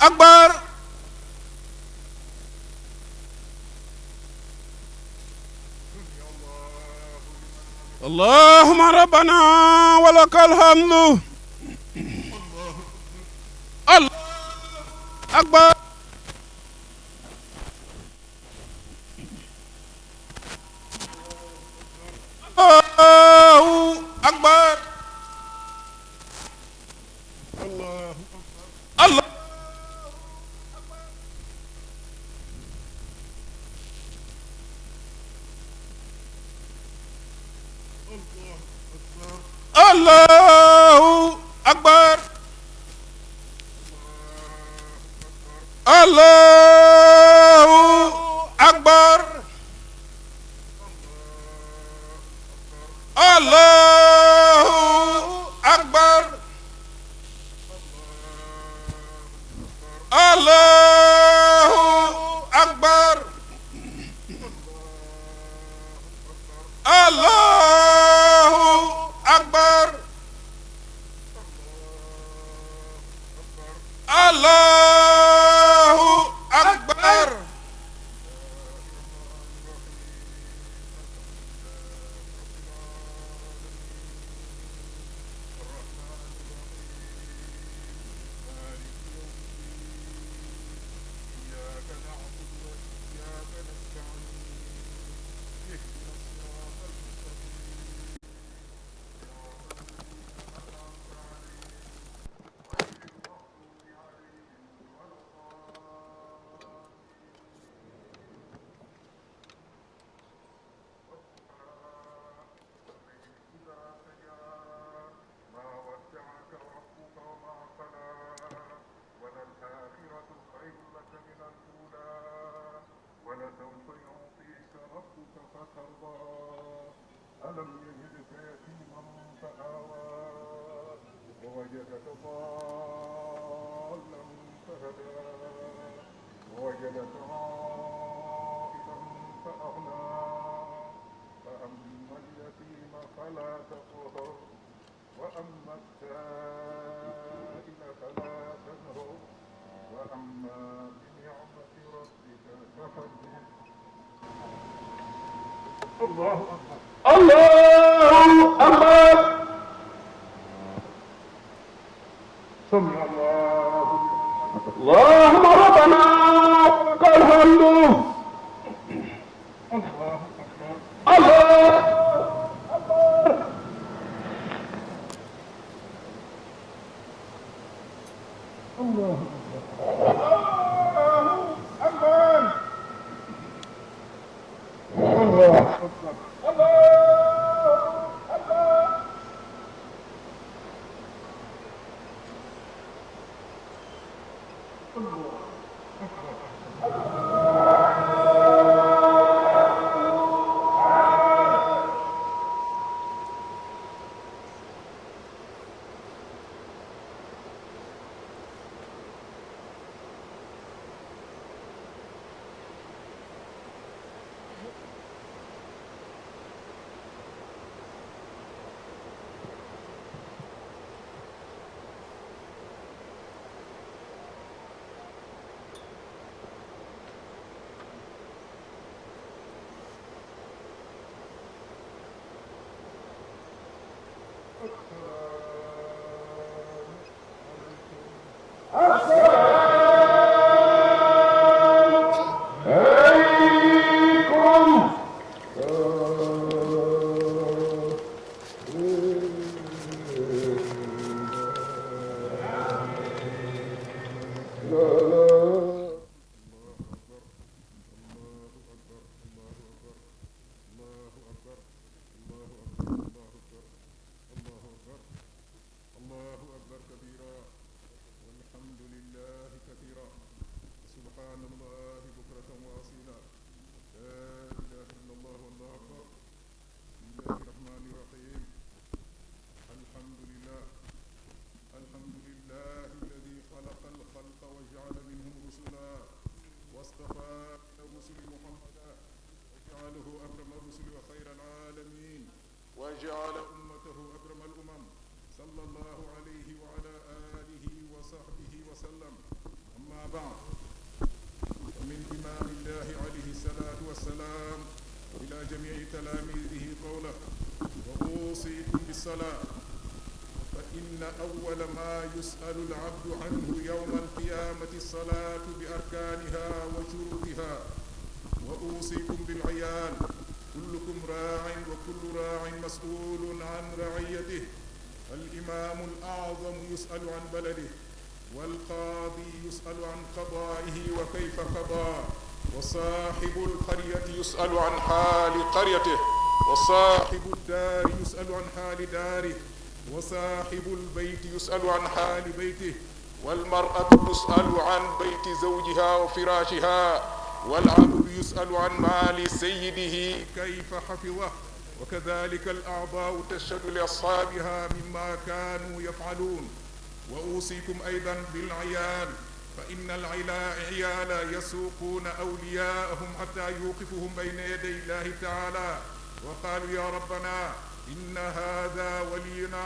أكبر. اللهم ربنا ولك الحمد. الله أكبر. الله أكبر. الله الله الله أكبر. الله أكبر. الله أكبر. الله أكبر. الله أكبر. الله أكبر. ألم يجدك يتيما فآوى ووجدك ضالا فهدى ووجدك عائلا فأغنى فأما اليتيم فلا تقهر وأما السائل فلا تنهر وأما بنعمة ربك فحدث. الله أكبر. الله أكبر. سمع الله. اللهم ربنا ولك الحمد. الله أكبر. الله أكبر. الله أكبر. الله أكبر. بعد ومن إمام الله عليه الصلاة والسلام إلى جميع تلاميذه قوله وأوصيكم بالصلاة فإن أول ما يسأل العبد عنه يوم القيامة الصلاة بأركانها وشروطها وأوصيكم بالعيال كلكم راع وكل راع مسؤول عن رعيته الإمام الأعظم يسأل عن بلده والقاضي يسأل عن قضائه وكيف قضى وصاحب القرية يسأل عن حال قريته وصاحب الدار يسأل عن حال داره وصاحب البيت يسأل عن حال بيته والمرأة تسأل عن بيت زوجها وفراشها والعبد يسأل عن مال سيده كيف حفظه وكذلك الأعضاء تشهد لأصحابها مما كانوا يفعلون وأوصيكم أيضا بالعيال فإن العيال يسوقون أولياءهم حتى يوقفهم بين يدي الله تعالى وقالوا يا ربنا إن هذا ولينا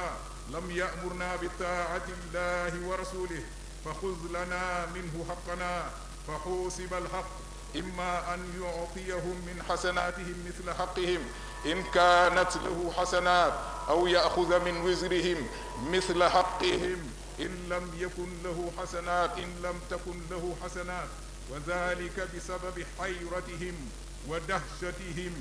لم يأمرنا بطاعة الله ورسوله فخذ لنا منه حقنا فحوسب الحق إما أن يعطيهم من حسناتهم مثل حقهم إن كانت له حسنات أو يأخذ من وزرهم مثل حقهم إن لم يكن له حسنات إن لم تكن له حسنات وذلك بسبب حيرتهم ودهشتهم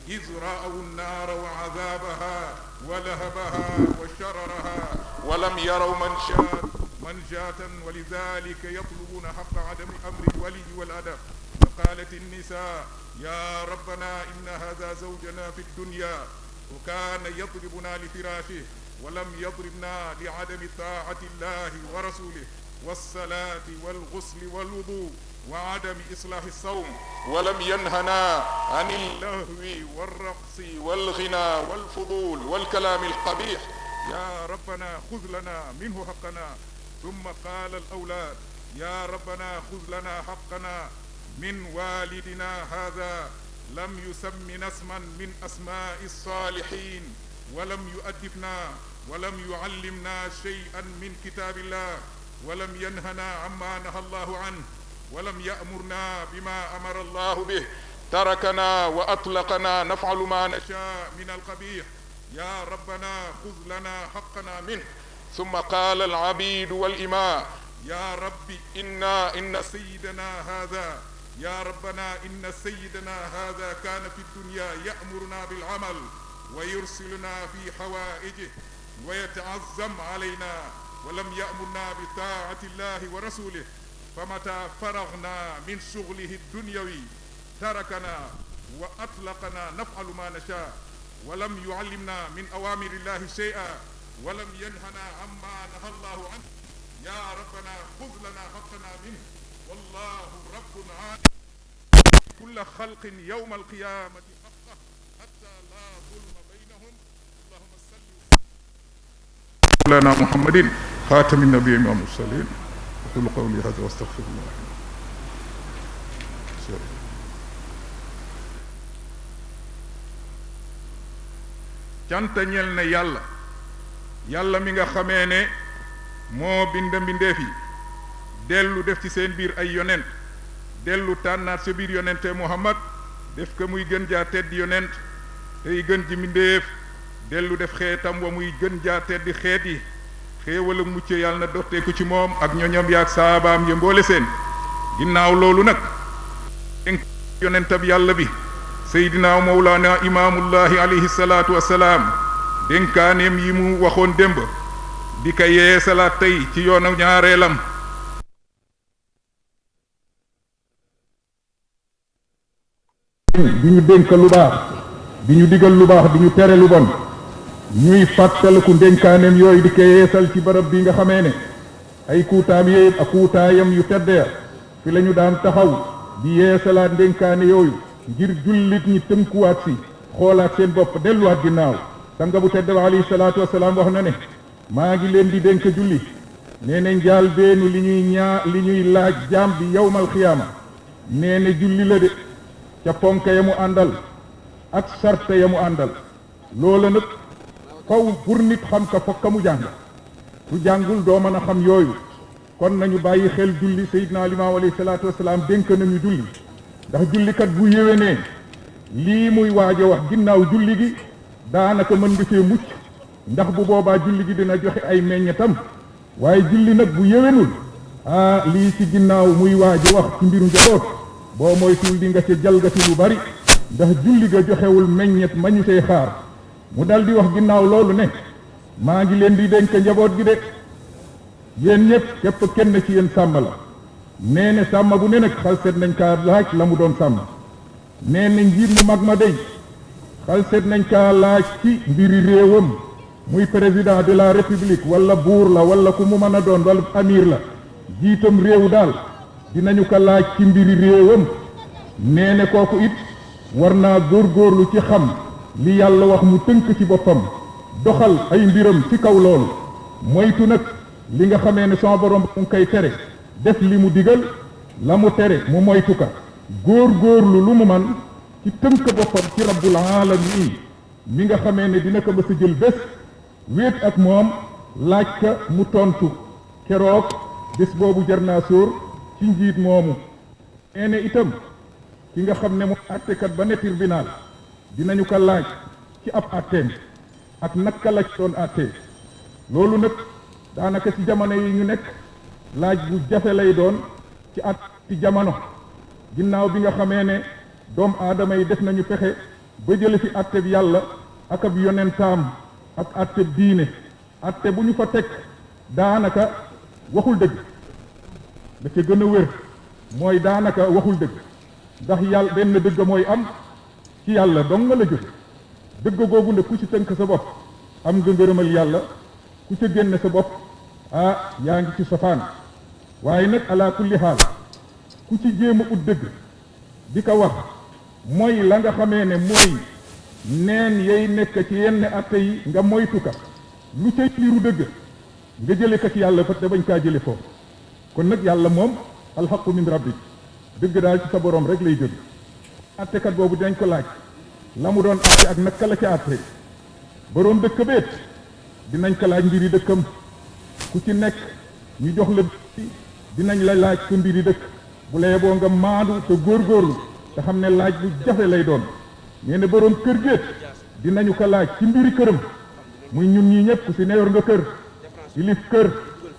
إذ رأوا النار وعذابها ولهبها وشررها ولم يروا منجاة ولذلك يطلبون حق عدم أمر الولي والأدب فقالت النساء يا ربنا إن هذا زوجنا في الدنيا وكان يضربنا لفراشه ولم يضربنا لعدم طاعة الله ورسوله والصلاة والغسل والوضوء وعدم إصلاح الصوم ولم ينهنا عن اللهو والرقص والغنى والفضول والكلام القبيح يا ربنا خذ لنا منه حقنا ثم قال الأولاد يا ربنا خذ لنا حقنا من والدنا هذا لم يسمنا اسما من أسماء الصالحين ولم يؤدبنا ولم يعلمنا شيئا من كتاب الله ولم ينهنا عما نهى الله عنه ولم يأمرنا بما أمر الله به تركنا وأطلقنا نفعل ما نشاء من القبيح يا ربنا خذ لنا حقنا منه ثم قال العبيد والإماء يا رب إن سيدنا هذا يا ربنا إن سيدنا هذا كان في الدنيا يأمرنا بالعمل ويرسلنا في حوائجه ويتعظم علينا ولم يأمرنا بطاعة الله ورسوله فمتى فرغنا من شغله الدنيوي تركنا وأطلقنا نفعل ما نشاء ولم يعلمنا من أوامر الله شيئا ولم ينهنا عما نهى الله عنه يا ربنا خذ لنا حقنا منه والله رب عالم كل خلق يوم القيامة حقه حتى لا ظلم بينهم اللهم صل على محمد خاتم النبيين والمرسلين أقول قولي هذا واستغفر الله cant ñel na yàlla mi nga xamee ne moo bind mbindeef yi dellu def ci seen biir ay yonent dellu tànnaat sa biir yonente Muhammad def ko muy gën jaa tedd yonent tey gën ji mbindeef dellu def xeetam wa muy gën jaa teddi xeet yi xéewal ak mucc yàlla na dotteeku ci moom ak ñoñom yaak saabaam ya mboole seen ginnaaw loolu nag dénk yonentab yàlla bi seydina mawlaana imaamullahi alayhi salaatu wassalaam dénkaaneem yi mu waxoon démb di ka yee salaat tey ci yoonu ñaareelam di ñu dénk lu baax di ñu digal lu baax di ñu tere lu bon ñuy fàttaliku ndénkaaneem yooyu di ko yeesal ci barab bi nga xamee ne ay kuutaam yépp ak kuutaayam yu tedd ya fi la ñu daan taxaw di yeesalaat ndénkaane yooyu ngir jullit ñi tënkuwaat si xoolaat seen bopp delluwaat ginnaaw sanga bu tedd ba alayhi salaatu wasalaam wax na ne maa ngi leen di dénk julli nee na njaal beenu li ñuy laaj jaam bi yawmal xiyaama nee na julli la de ca ponk ya mu àndal ak sarte ya mu àndal loola nag faw pour nit xam ka fokk mu jàng su jàngul doo mën a xam yooyu kon nañu bàyyi xel julli. Seydina Limaamu alayhi salaatu wasalaam dénk nañu julli ndax jullikat bu yéwénee lii muy waaj a wax ginnaaw julli gi daanaka mën nga cee mucc ndax bu boobaa julli gi dina joxe ay meññetam. waaye julli nag bu yéwénul lii ci ginnaaw muy waaj a wax ci mbiru njaboot boo moytuwul di nga ca jalgati lu bari ndax julli ga joxewul meññet ma ñu tey xaar. mu dal di wax ginnaaw loolu ne maa ngi leen di dénk njaboot gi de yéen ñëpp képp kenn ci yéen sàmm la. nee ne sàmm bu ne nag xalset nañ kaa laaj la mu doon sàmm. nee na njiit mu mag ma dey xalset nañ kaa laaj ci mbiri réewam muy président de la république wala buur la wala ku mu mën a doon wala amir la jiitam réew daal dinañu ko laaj ci mbiri réewam. nee ne kooku it war naa góorgóorlu ci xam li yàlla wax mu tënk ci boppam doxal ay mbiram ci kaw loolu moytu nag li nga xamee ne sama borom mu koy tere def li mu digal la mu tere mu moytu ka góorgóorlu lu mu man ci tënk boppam ci rabbul alamin mi nga xamee ne dina ko mës a jël bés wéet ak moom laaj ka mu tontu keroog bés boobu jar naa sóor ci njiit moomu. nee ne itam ki nga xam ne mu àttekat ba ne tribunal dinañu ko laaj ci ab àtteem ak naka la doon àttee. loolu nag daanaka ci jamono yi ñu nekk laaj bu jafe lay doon ci at ci jamono ginnaaw bi nga xamee ne doomu aadama yi def nañu pexe ba jële fi àtte bi yàlla ak ab yonentaam ak àtte diine. àtte bu ñu fa teg daanaka waxul dëgg da ca gën a wér mooy daanaka waxul dëgg ndax yàlla benn dëgg mooy am ci yàlla dong nga la jóge. dëgg googu ne ku ci tënk sa bopp am nga ngërëmal yàlla ku ca génne sa bopp yaa ngi ci safaan. waaye nag ala kulli xaal ku ci jéem a ut dëgg di ko wax mooy la nga xamee ne mooy neen yay nekk ci yenn atte yi nga moytu ka lu cay liru dëgg nga jële ko ci yàlla fa te bañ kaa jële foofu. kon nag yàlla moom alxaqu min rabbik dëgg daal ci sa borom rek lay jóge. attekat boobu dinañ ko laaj la mu doon atte ak naka la ci atte. boroom dëkk beet dinañ ko laaj mbiri dëkkam ku ci nekk ñu jox la dinañ la laaj sa mbiri dëkk bu la yeboo nga maandu te góorgóorlu te xam ne laaj bu jafe lay doon. nee na boroom kër géet dinañu ko laaj ci mbiri këram muy ñun ñii ñëpp ku si neyor nga kër ilif kër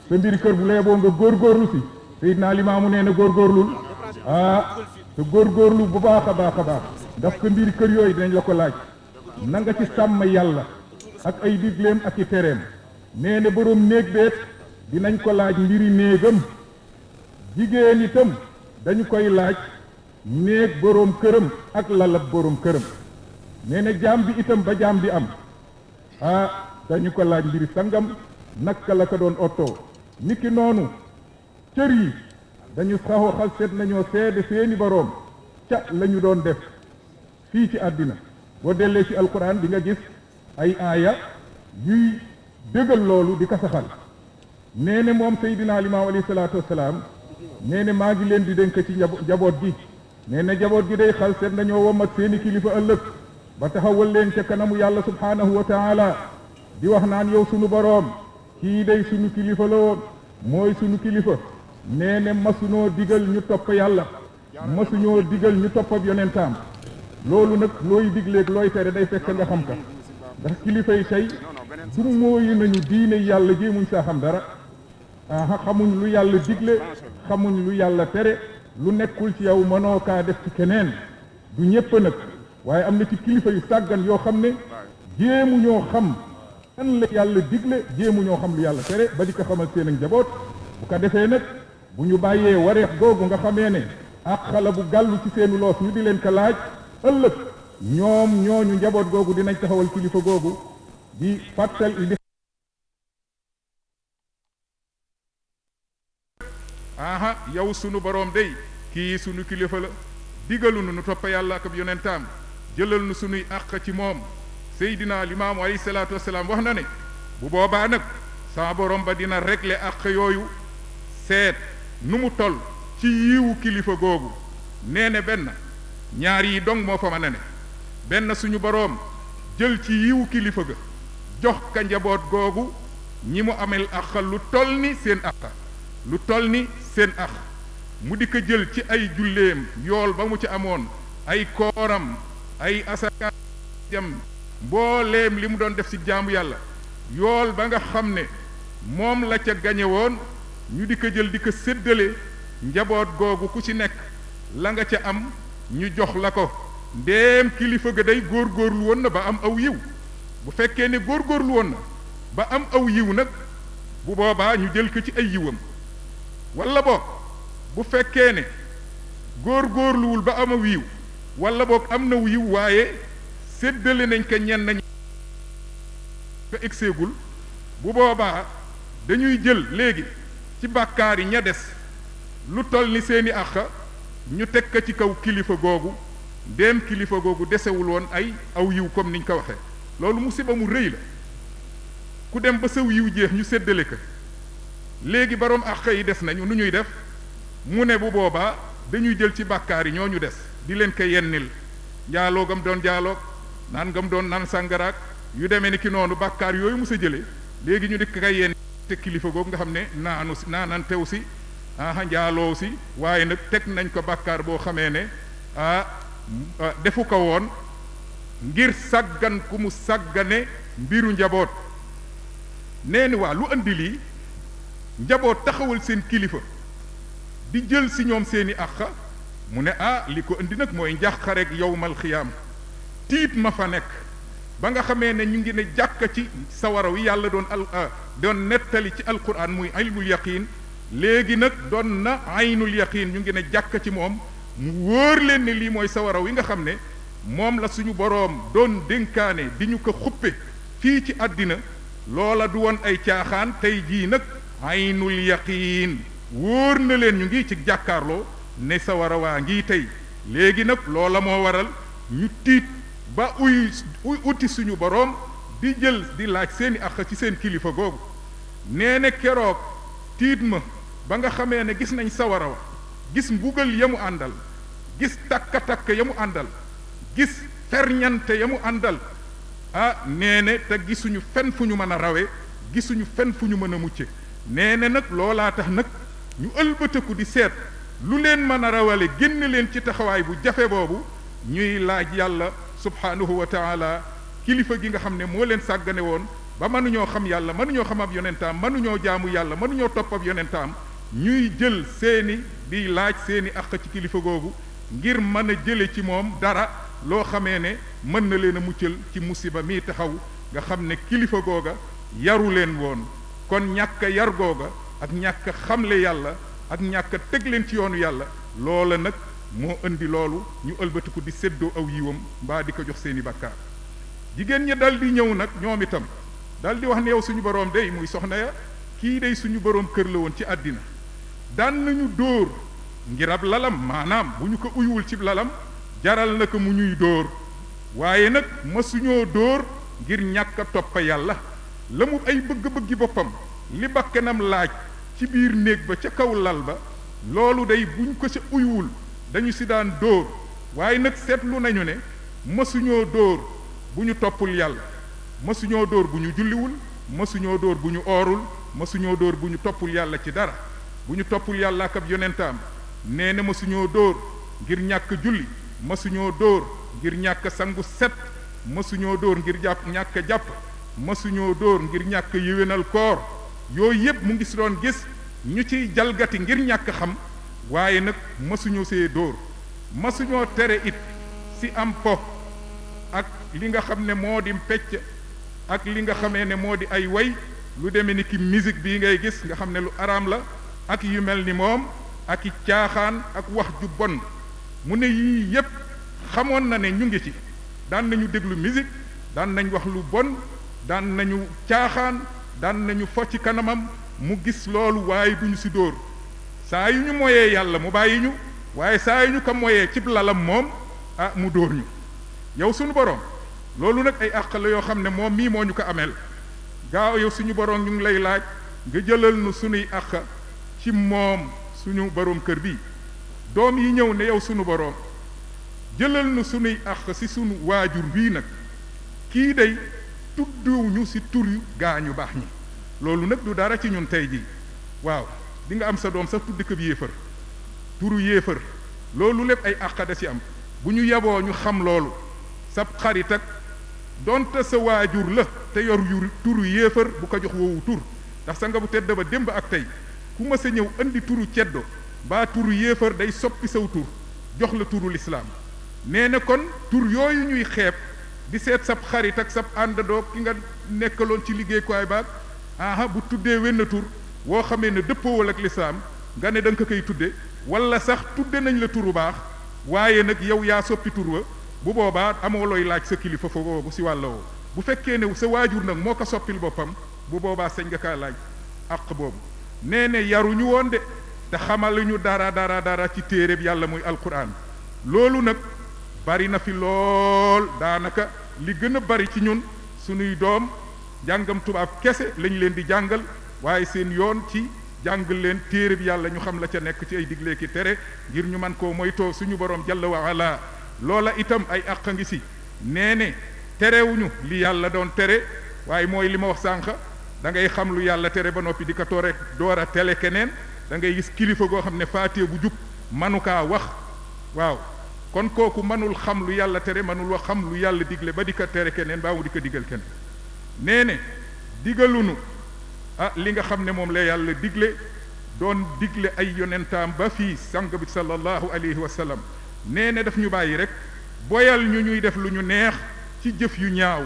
sa mbiri kër bu la yeboo nga góorgóorlu si. Seydina Limaamu nee na góorgóorlul te góorgóorlu bu baax a baax a baax ndax sa mbiri kër yooyu dinañ la ko laaj na nga ci sàmm yàlla ak ay digleem ak i tereem. nee na boroom néeg beet dinañ ko laaj mbiri néegam. jigéen itam dañu koy laaj néeg boroom këram ak lalab boroom këram. nee na jaam bi itam ba jaam bi am dañu ko laaj mbiri sangam naka la ko doon ottoo. niki noonu cër yi dañu saxoo xal seet nañoo seede seeni boroom ca la ñu doon def fii ci àddina. boo dellee ci alquran di nga gis ay aaya yuy dëggal loolu di ko saxal. nee ne moom Seydina Limaamu alayhi salaatu wasalaam nee ne maa ngi leen di dénk ci njaboot gi. nee na njaboot gi day xal seet nañoo womat seeni kilifa ëllëg ba taxawal leen ca kanamu yàlla subhaanahu wa taala di wax naan yow sunu boroom kii day sunu kilifa la woon mooy sunu kilifa. nee ne masunoo digal ñu topp yàlla masuñoo digal ñu topp ab yonentaam. loolu nag looy digleeg looy tere day fekk nga xam ka ndax kilifa yi tey du mooyu nañu diine yàlla jéemuñ saa xam dara xamuñ lu yàlla digle xamuñ lu yàlla tere lu nekkul ci yow mënoo kaa def ci keneen. du ñépp nag waaye am na ci kilifa yu sàggan yoo xam ne jéemuñoo xam lan la yàlla digle jéemuñoo xam lu yàlla tere ba di ko xamal seen ak njaboot. bu ko defee nag bu ñu bàyyee wareex googu nga xamee ne ak xala bu gàllu ci seenu loos ñu di leen ko laaj ëllëg ñoom ñooñu njaboot googu dinañ taxawal kilifa googu di fàttal di yow sunu boroom day kii sunu kilifa la digalu nu topp yàlla ak ab yonentaam jëlal nu sunuy àq ci moom. Seydina Limaamu alayhi salaatu wasalaam wax na ne bu boobaa nag sama borom ba dina régler àq yooyu seet nu mu toll ci yiwu kilifa googu. nee ne benn ñaar yi dong moo fa mën a ne. benn suñu boroom jël ci yiwu kilifa ga jox ka njaboot googu ñi mu amel àq lu toll ni seen àq. lu toll ni seen ax mu di ko jël ci ay julleem yool ba mu ci amoon ay kooram ay asaka jam mbooleem li mu doon def ci jaamu yàlla yool ba nga xam ne moom la ca gañe woon ñu di ko jël di ko séddale njaboot googu ku ci nekk la nga ca am ñu jox la ko ndéem kilifa ga day góorgóorlu woon na ba am aw yiw bu fekkee ne góorgóorlu woon na ba am aw yiw nag bu boobaa ñu jël ko ci ay yiwam walla boog bu fekkee ne góorgóorluwul ba am aw yiw walla boog am na yiw waaye séddale nañ ko ñenn nañ ko egseegul bu boobaa dañuy jël léegi ci bàkkaar yi ña des lu toll ni seeni àq ñu teg ko ci kaw kilifa googu ndéem kilifa googu desewul woon ay aw yiw comme niñ ko waxee loolu musiba mu rëy la ku dem ba saw yiw jeex ñu séddale ko léegi boroom àq yi des nañu nu ñuy def mu ne bu boobaa dañuy jël ci bàkkaar yi ñoo ñu des di leen ko yennil njaaloo gam doon jaaloog naan gam doon naan sàngaraak yu demee ni ki noonu bàkkaar yooyu mu sa jële léegi ñu di ko yenn te kilifa googu nga xam ne naanan tew si njaaloo si waaye nag teg nañ ko bàkkaar boo xamee ne defu ko woon ngir sàggan ku mu sàggane mbiru njaboot nee ni waa lu andi lii njaboot taxawal seen kilifa di jël si ñoom seeni àq mu ne li ko indi nag mooy njàqareeg yowmal xiyaam tiit ma fa nekk ba nga xamee ne ñu ngi ne jàkka ci sawara wi yàlla doon nettali ci alquran muy ilmul yaqiin léegi nag doon na aynul yaqiin ñu ngi ne jàkka ci moom mu wóor leen ne lii mooy sawara wi nga xam ne moom la suñu boroom doon dénkaane di ñu ko xuppe fii ci àddina loola du woon ay caaxaan tey jii nag aynul yaqiin wóor na leen ñu ngi ci jàkkaarloo ne sawara waa ngi tey léegi nag loola moo waral ñu tiit ba uti suñu boroom di jël di laaj seeni àq ci seen kilifa googu nee na keroog tiit ma ba nga xamee ne gis nañ sawara wa gis mbugal ya mu àndal gis takka-takk ya mu àndal gis ferñante ya mu àndal nee na te gisuñu fen fu ñu mën a rawe gisuñu fen fu ñu mën a mucce nee na nag loolaa tax nag ñu ëlbëtëku di seet lu leen mën a rawale génn leen ci taxawaay bu jafe boobu ñuy laaj yàlla subhaanahu wa taala kilifa gi nga xam ne moo leen sàggane woon ba mënuñoo xam yàlla mënuñoo xam ab yonentaam mënuñoo jaamu yàlla mënuñoo topp ab yonentaam ñuy jël seeni di laaj seeni àq ci kilifa googu ngir mën a jële ci moom dara loo xamee ne mën na leen a muccal ci musiba mii taxaw nga xam ne kilifa googa yaru leen woon kon ñàkk yar googa ak ñàkk xamle yàlla ak ñàkk teg leen ci yoonu yàlla loola nag moo indi loolu ñu ëlbatiku di séddoo aw yiwam mbaa di ko jox seeni bàkkaar jigéen ña dal di ñëw nag ñoom itam dal di wax ne yow suñu boroom day muy soxna ya kii day suñu boroom kër la woon ci àddina daan nañu dóor ngir ab lalam maanaam bu ñu ko uyuwul ci lalam jaral na ko mu ñuy dóor waaye nag mësuñoo dóor ngir ñàkk a toppa yàlla la mu ay bëgg-bëggi boppam li bakkanam laaj ci biir néeg ba ca kaw lal ba loolu day buñ ko ca uyuwul dañu si daan dóor waaye nag seetlu nañu ne mësuñoo dóor bu ñu toppul yàlla mësuñoo dóor bu ñu julliwul mësuñoo dóor bu ñu oorul mësuñoo dóor bu ñu toppul yàlla ci dara bu ñu toppul yàlla ak ab yonentaam nee na mësuñoo dóor ngir ñàkk julli mësuñoo dóor ngir ñàkk sangu set mësuñoo dóor ngir ñàkk jàpp mësuñoo dóor ngir ñàkk yéwénal koor yooyu yépp mu ngi si doon gis ñu ciy jalgati ngir ñàkk xam waaye nag mësuñoo see dóor mësuñoo tere it si am po ak li nga xam ne moo di pecc ak li nga xamee ne moo di ay way lu demee ni ki musique bii ngay gis nga xam ne lu araam la ak yu mel ni moom ak i caaxaan ak wax ju bon mu ne yii yépp xamoon na ne ñu ngi ci daan nañu déglu musique daan nañ wax lu bon daan nañu caaxaan daan nañu fo ci kanamam mu gis loolu waaye duñu si dóor saa yu ñu moyee yàlla mu bàyyi ñu waaye saa yu ñu ko moyee cib lalam moom mu dóor ñu yow suñu borom loolu nag ay àq la yoo xam ne moom mii moo ñu ko ameel gaaw yow suñu borom ñu ngi lay laaj nga jëlal nu suñuy àq ci moom suñu borom kër bi doom yi ñëw ne yow suñu borom jëlal nu suñuy àq ci suñu waajur bii nag kii day tudduñu ci tur yu gaañu baax ñi loolu nag du dara ci ñun tey ji waaw di nga am sa doom sax tuddi ko yéefar turu yéefar loolu lépp ay àq da ci am bu ñu yeboo ñu xam loolu sab xarit ak donte sa waajur la te yor yu turu yéefar bu ko jox woowu tur ndax sa nga bu tedd ba démb ak tey ku ma sa ñëw andi turu ceddo baa turu yéefar day soppi saw tur jox la turu lislaam nee na kon tur yooyu ñuy xeeb di seet sab xarit ak sab àndandoo ki nga nekkaloon ci liggéeyukaay baag aha bu tuddee wenn tur woo xamee ne dëppoowal ak lislaam nga ne da nga ko koy tudde wala sax tudde nañ la turu baax waaye nag yow yaa soppi tur wa bu boobaa amoo looy laaj sa kilifa fa boobu si wàlla woo bu fekkee ne sa waajur nag moo ko soppil boppam bu boobaa sañ nga kaa laaj àq boobu nee ne yaruñu woon de te xamaluñu dara ci téereb yàlla muy alquran loolu nag bari na fi lool daanaka li gën a bari ci ñun suñuy doom jàngam tubaab kese lañ leen di jàngal waaye seen yoon ci jàngal leen téereb yàlla ñu xam la ca nekk ci ay digle ki tere ngir ñu man koo moytoo suñu borom jalla wa ala loola itam ay àq ngi si nee ne terewuñu li yàlla doon tere waaye mooy li ma wax sànq da ngay xam lu yàlla tere ba noppi di ko toore door a tele keneen da ngay gis kilifa goo xam ne faatee bu jub manu kaa wax waaw kon kooku mënul xam lu yàlla tere mënul wax xam lu yàlla digle ba di ko tere keneen baa mu di ko digal keneen nee ne digalunu li nga xam ne moom la yàlla digle doon digle ay yonentaam ba fii sang bi sallallahu alayhi wa sallam nee ne daf ñu bàyyi rek boyal ñu ñuy def lu ñu neex ci jëf yu ñaaw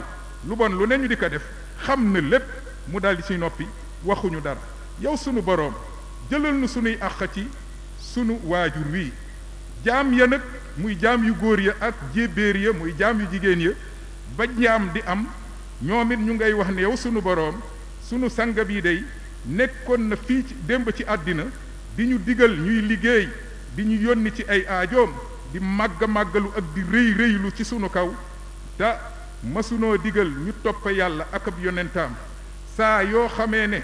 lu bon lu ne ñu di ko def xam na lépp mu daldi ci noppi waxuñu dara yow sunu boroom jëlal nu sunuy àq ci sunu waajur wi jaam ya nag muy jaam yu góor ya ak jébbéer ya muy jaam yu jigéen ya ba jaam di am ñoom it ñu ngay wax ne yow sunu boroom sunu sanga bii day nekkoon na fii ci démb ci àddina di ñu digal ñuy liggéey di ñu yónni ci ay aajoom di màggalu ak di rëylu ci sunu kaw te masunoo digal ñu topp yàlla ak ab yonentaam saa yoo xamee ne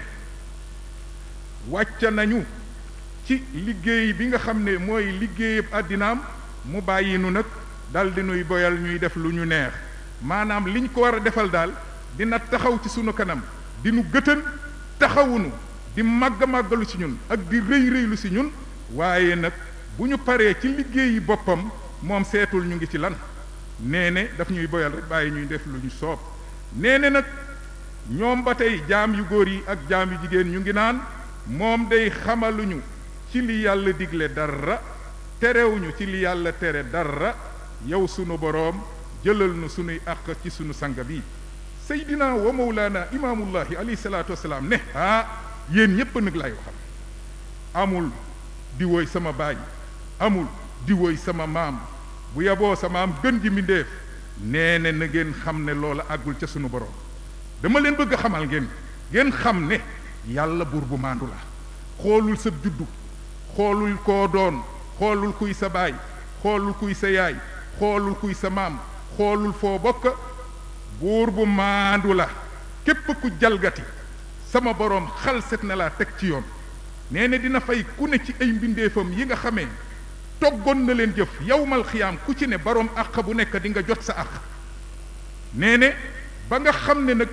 wàcca nañu ci liggéey bi nga xam ne mooy liggéeyab àddinaam mu bàyyi nu nag dal di nuy boyal ñuy def lu ñu neex maanaam liñ ko war a defal daal dina taxaw ci sunu kanam di nu gëtën taxawunu di màggalu ci ñun ak di rëylu ci ñun waaye nag bu ñu paree ci liggéeyi boppam moom seetul ñu ngi ci lan nee ne daf ñuy boyal rek bàyyi ñuy def lu ñu soob nee ne nag ñoom ba tey jaam yu góor yi ak jaam yu jigéen ñu ngi naan moom day xamaluñu ci li yàlla digle dara terewuñu ci li yàlla tere dara yow sunu boroom jëlal nu sunuy àq ci sunu sanga bi seydina wa mawlaana imaamullahi alayhi salaatu wasalaam ne yéen ñépp nag lay waxal amul di woy sama baay amul di woy sama maam bu yaboo sa maam gën ji mbindéef nee ne na ngeen xam ne loola àggul ca sunu boroom dama leen bëgg a xamal ngeen xam ne yàlla buur bu maandu la xoolul sa juddu xoolul koo doon xoolul kuy sa baay xoolul kuy sa yaay xoolul kuy sa maam xoolul foo bokk buur bu maandu la képp ku jalgati sama boroom xalset na laa teg ci yoon nee na dina fay ku ne ci ay mbindeefam yi nga xamee toggoon na leen jëf yawmal xiyaam ku ci ne boroom àq bu nekk di nga jot sa àq nee ne ba nga xam ne nag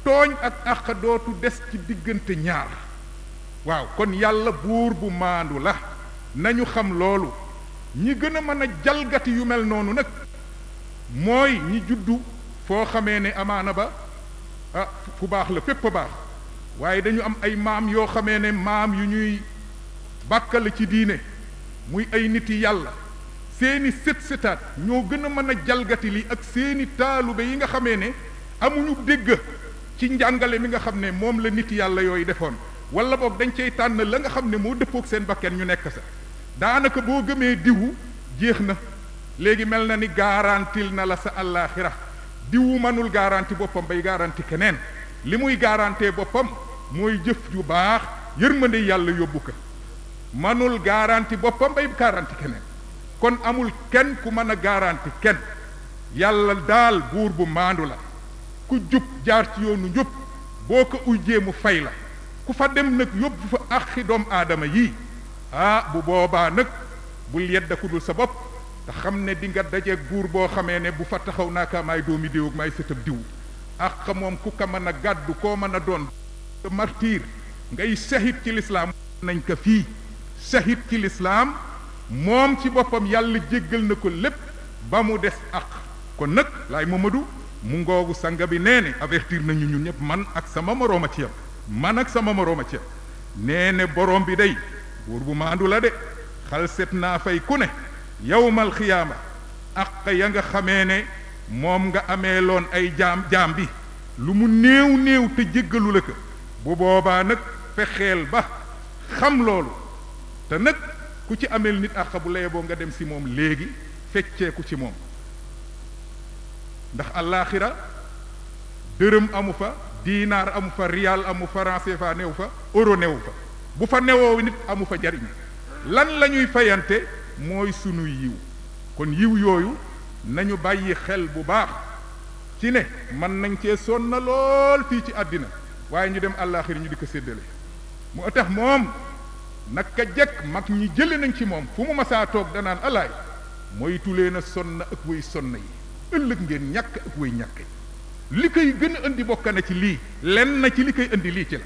tooñ ak àq dootu des ci diggante ñaar waaw kon yàlla buur bu maandu la nañu xam loolu ñi gën a mën a jalgati yu mel noonu nag mooy ñi juddu foo xamee ne amaana ba fu baax la fépp baax waaye dañu am ay maam yoo xamee ne maam yu ñuy bàkkal ci diine muy ay nit yi yàlla seeni sët-sëtaat ñoo gën a mën a jalgati li ak seeni taalube yi nga xamee ne amuñu dégg ci njàngale mi nga xam ne moom la nit yàlla yooyu defoon wala boog dañ cay tànn la nga xam ne moo dëppook seen bakken ñu nekk sa daanaka boo gëmee diwu jeex na léegi mel na ni garantil na la sa àllaaxira diwu mënul garanti boppam bay garanti keneen li muy garantee boppam mooy jëf ju baax yërmande yàlla yóbbu ko mënul garanti boppam bay garanti keneen kon amul kenn ku mën a garanti kenn yàlla daal buur bu maandu la ku jub jaar ci yoonu njub boo ko ujjee mu fay la ku fa dem nag yóbbu fa axi doomu aadama yii bu boobaa nag bul yedda ku dul sa bopp te xam ne di nga dajeeg buur boo xamee ne bu fa taxaw naaka maay doomi diw ak maay sëtab diw ak moom ku ko mën a gàddu koo mën a doon martiir ngay sahit ci lislaam nañ ko fii shahid ci lislaam moom ci boppam yàlla jéggal na ko lépp ba mu des ak kon nag laay Mamadou mu ngoogu sanga bi nee ne avertir nañu ñun ñëpp man ak sama morooma ci yam nee ne borom bi day buur bu maandu la de xal set naa fay ku ne yawmal xiyaama ak ya nga xamee ne moom nga amee loon ay jaam bi lu mu néew te jéggalu la ko bu boobaa nag fexeel ba xam loolu te nag ku ci ameel nit àq bu lay boo nga dem si moom léegi fecceeku ci moom ndax allaaxira dërëm amu fa diinaar amu fa rial amu fa franc CFA newu fa euro newu fa bu fa newoo nit amu fa jariñ lan la ñuy fayante mooy sunu yiw kon yiw yooyu nañu bàyyi xel bu baax ci ne mën nañ cee sonna lool fii ci àddina waaye ñu dem àllaaxira ñu di ko séddale moo tax moom naka jekk mag ñi jële nañ ci moom fu mu masaa toog danaan alaay moytu leen a sonna ak way sonna yi ëllëg ngeen ñàkk ak way ñàkk li koy gën a indi bokk na ci lii lenn na ci li koy indi lii ci la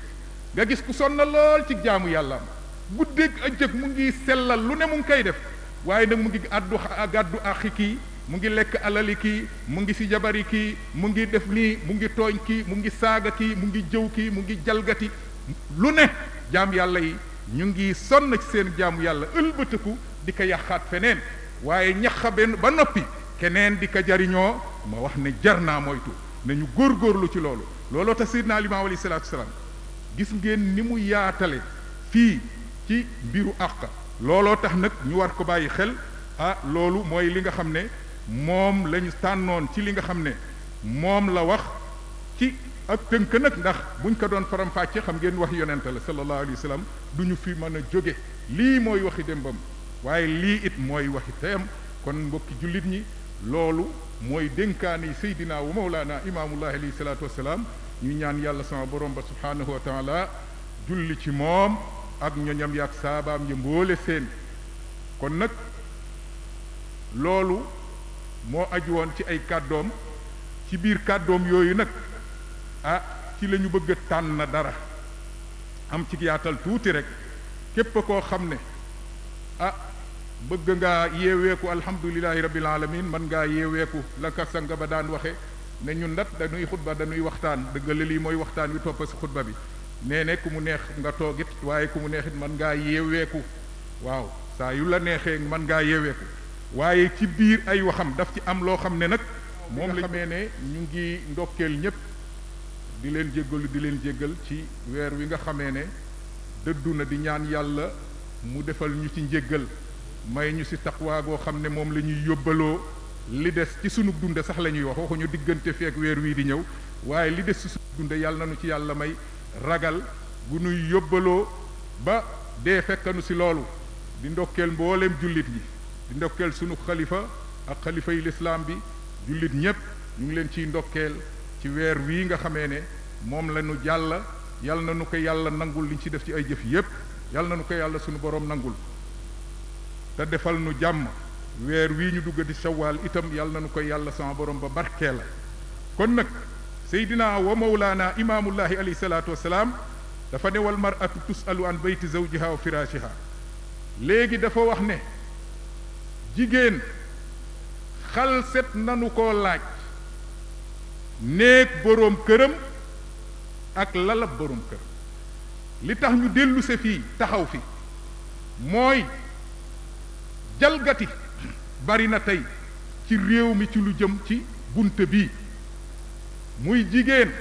nga gis ku sonna lool ci jaamu yàlla am guddeeg ëccëg mu ngi sellal lu ne mu ngi koy def waaye nag mu ngi gàddu axi kii mu ngi lekk alali kii mu ngi si jabari kii mu ngi def nii mu ngi tooñ kii mu ngi saaga kii mu ngi jëw kii mu ngi jalgati lu ne jaam yàlla yi ñu ngi sonn ci seen jaamu yàlla ëlbëtëku di ko yàqaat feneen waaye ñaxa benn ba noppi keneen di ko jariñoo ma wax ne jar naa moytu nañu góorgóorlu ci loolu looloo tax Seydina Limaamu alayhi salaatu wasalaam gis ngeen ni mu yaatale fii ci mbiru àq looloo tax nag ñu war ko bàyyi xel loolu mooy li nga xam ne moom lañu tànnoon ci li nga xam ne moom la wax ci ak tënk nag ndax buñ ko doon faram-fàcce xam ngeen wax yonente la sallallahu alayhi wa sallam du ñu fi mën a jóge lii mooy waxi démbam waaye lii it mooy waxi teyam kon mbokki jullit ñi loolu mooy dénkaani seydina wa mawlaana imaamullahi alayhi salaatu wassalaam ñu ñaan yàlla sama borom ba subhaanahu wa taala julli ci moom ak ñoñam yaak saabaam ya mboole seen kon nag loolu moo aju woon ci ay kàddoom ci biir kàddoom yooyu nag ci la ñu bëgg a tànn dara am ci yaatal tuuti rek képp koo xam ne bëgg ngaa yeeweeku alhamdulilahi rabbil alamin man ngaa yeeweeku la ka sanga ba daan waxe ne ñun nat dañuy xutba dañuy waxtaan dëgg la lii mooy waxtaan wi toppa si xutba bi nee ne ku mu neex nga toogit waaye ku mu neexit man ngaa yeeweeku waaw saa yu la neexee man ngaa yeeweeku waaye ci biir ay waxam daf ci am loo xam ne nag moom la xamee ne ñu ngi ndokkeel ñépp di leen jéggal ci weer wi nga xamee ne dëddu na di ñaan yàlla mu defal ñu ci njéggal may ñu si taqwa goo xam ne moom la ñuy yóbbaloo li des ci sunu dunde sax la ñuy wax waxuñu diggante feek weer wii di ñëw waaye li des ci sunu dunde yàlla na nu ci yàlla may ragal bu nuy yóbbaloo ba dee fekkanu si loolu di ndokkeel mbooleem jullit ñi di ndokkeel sunu xalifa ak xalifa yi lislaam bi jullit ñépp ñu ngi leen ciy ndokkeel ci weer wii nga xamee ne moom la nu jàll yàlla na nu ko yàlla nangul liñ ci def ci ay jëf yépp yàlla na nu ko yàlla sunu boroom nangul te defal nu jàmm weer wii ñu dugg di sawaal itam yàlla na nu ko yàlla sama borom ba barkee la kon nag seydina wa mawlaana imaamullahi alayhi salaatu wassalaam dafa ne wal mar'atu tusalu an bayti zawjiha wa firashiha léegi dafa wax ne jigéen xalset nanu koo laaj néeg boroom këram ak lalab boroom këram li tax ñu dellu se fii taxaw fi mooy jalgati bari na tey ci réew mi ci lu jëm ci bunte bii muy jigéen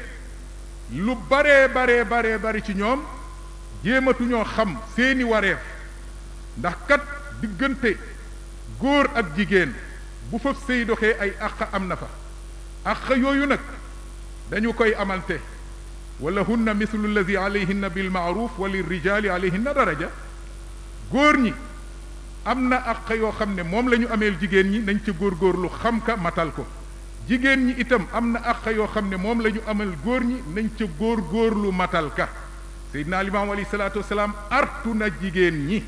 lu bari ci ñoom jéematuñoo xam seeni wareef ndax kat diggante góor ak jigéen bu fa sëy doxee ay àq am na fa àq yooyu nag dañu koy amante wala hunna mislu allazi alayhinna bil ma'ruf wa lirrijali alayhinna daraja góor ñi am na àq yoo xam ne moom la ñu ameel jigéen ñi nañ ca góorgóorlu xam ka matal ko jigéen ñi itam am na àq yoo xam ne moom la ñu ameel góor ñi nañ ca góorgóorlu matal ka Seydina Limaamu alayhi salaatu wasalaam artu na jigéen ñi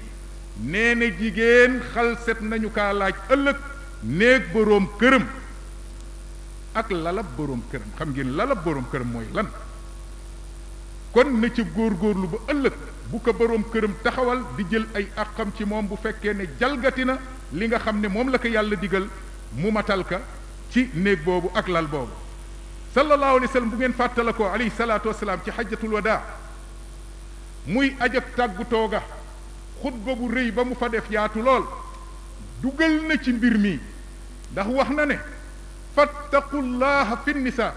nee na jigéen xalset nañu kaa laaj ëllëg néeg boroom këram ak lalab boroom këram xam ngeen lalab boroom këram mooy lan kon na ca góorgóorlu ba ëllëg bu ko boroom këram taxawal di jël ay àqam ci moom bu fekkee ne jalgati na li nga xam ne moom la ko yàlla digal mu matal ka ci néeg boobu ak lal boobu sallallahu alayhi wa sallam bu ngeen fàttala ko alayhi salaatu wasalaam ci xajjatul wadaa muy ajab tàggutoo ga xutba bu rëy ba mu fa def yaatu lool dugal na ci mbir mi ndax wax na ne fattaqullaha fi nisa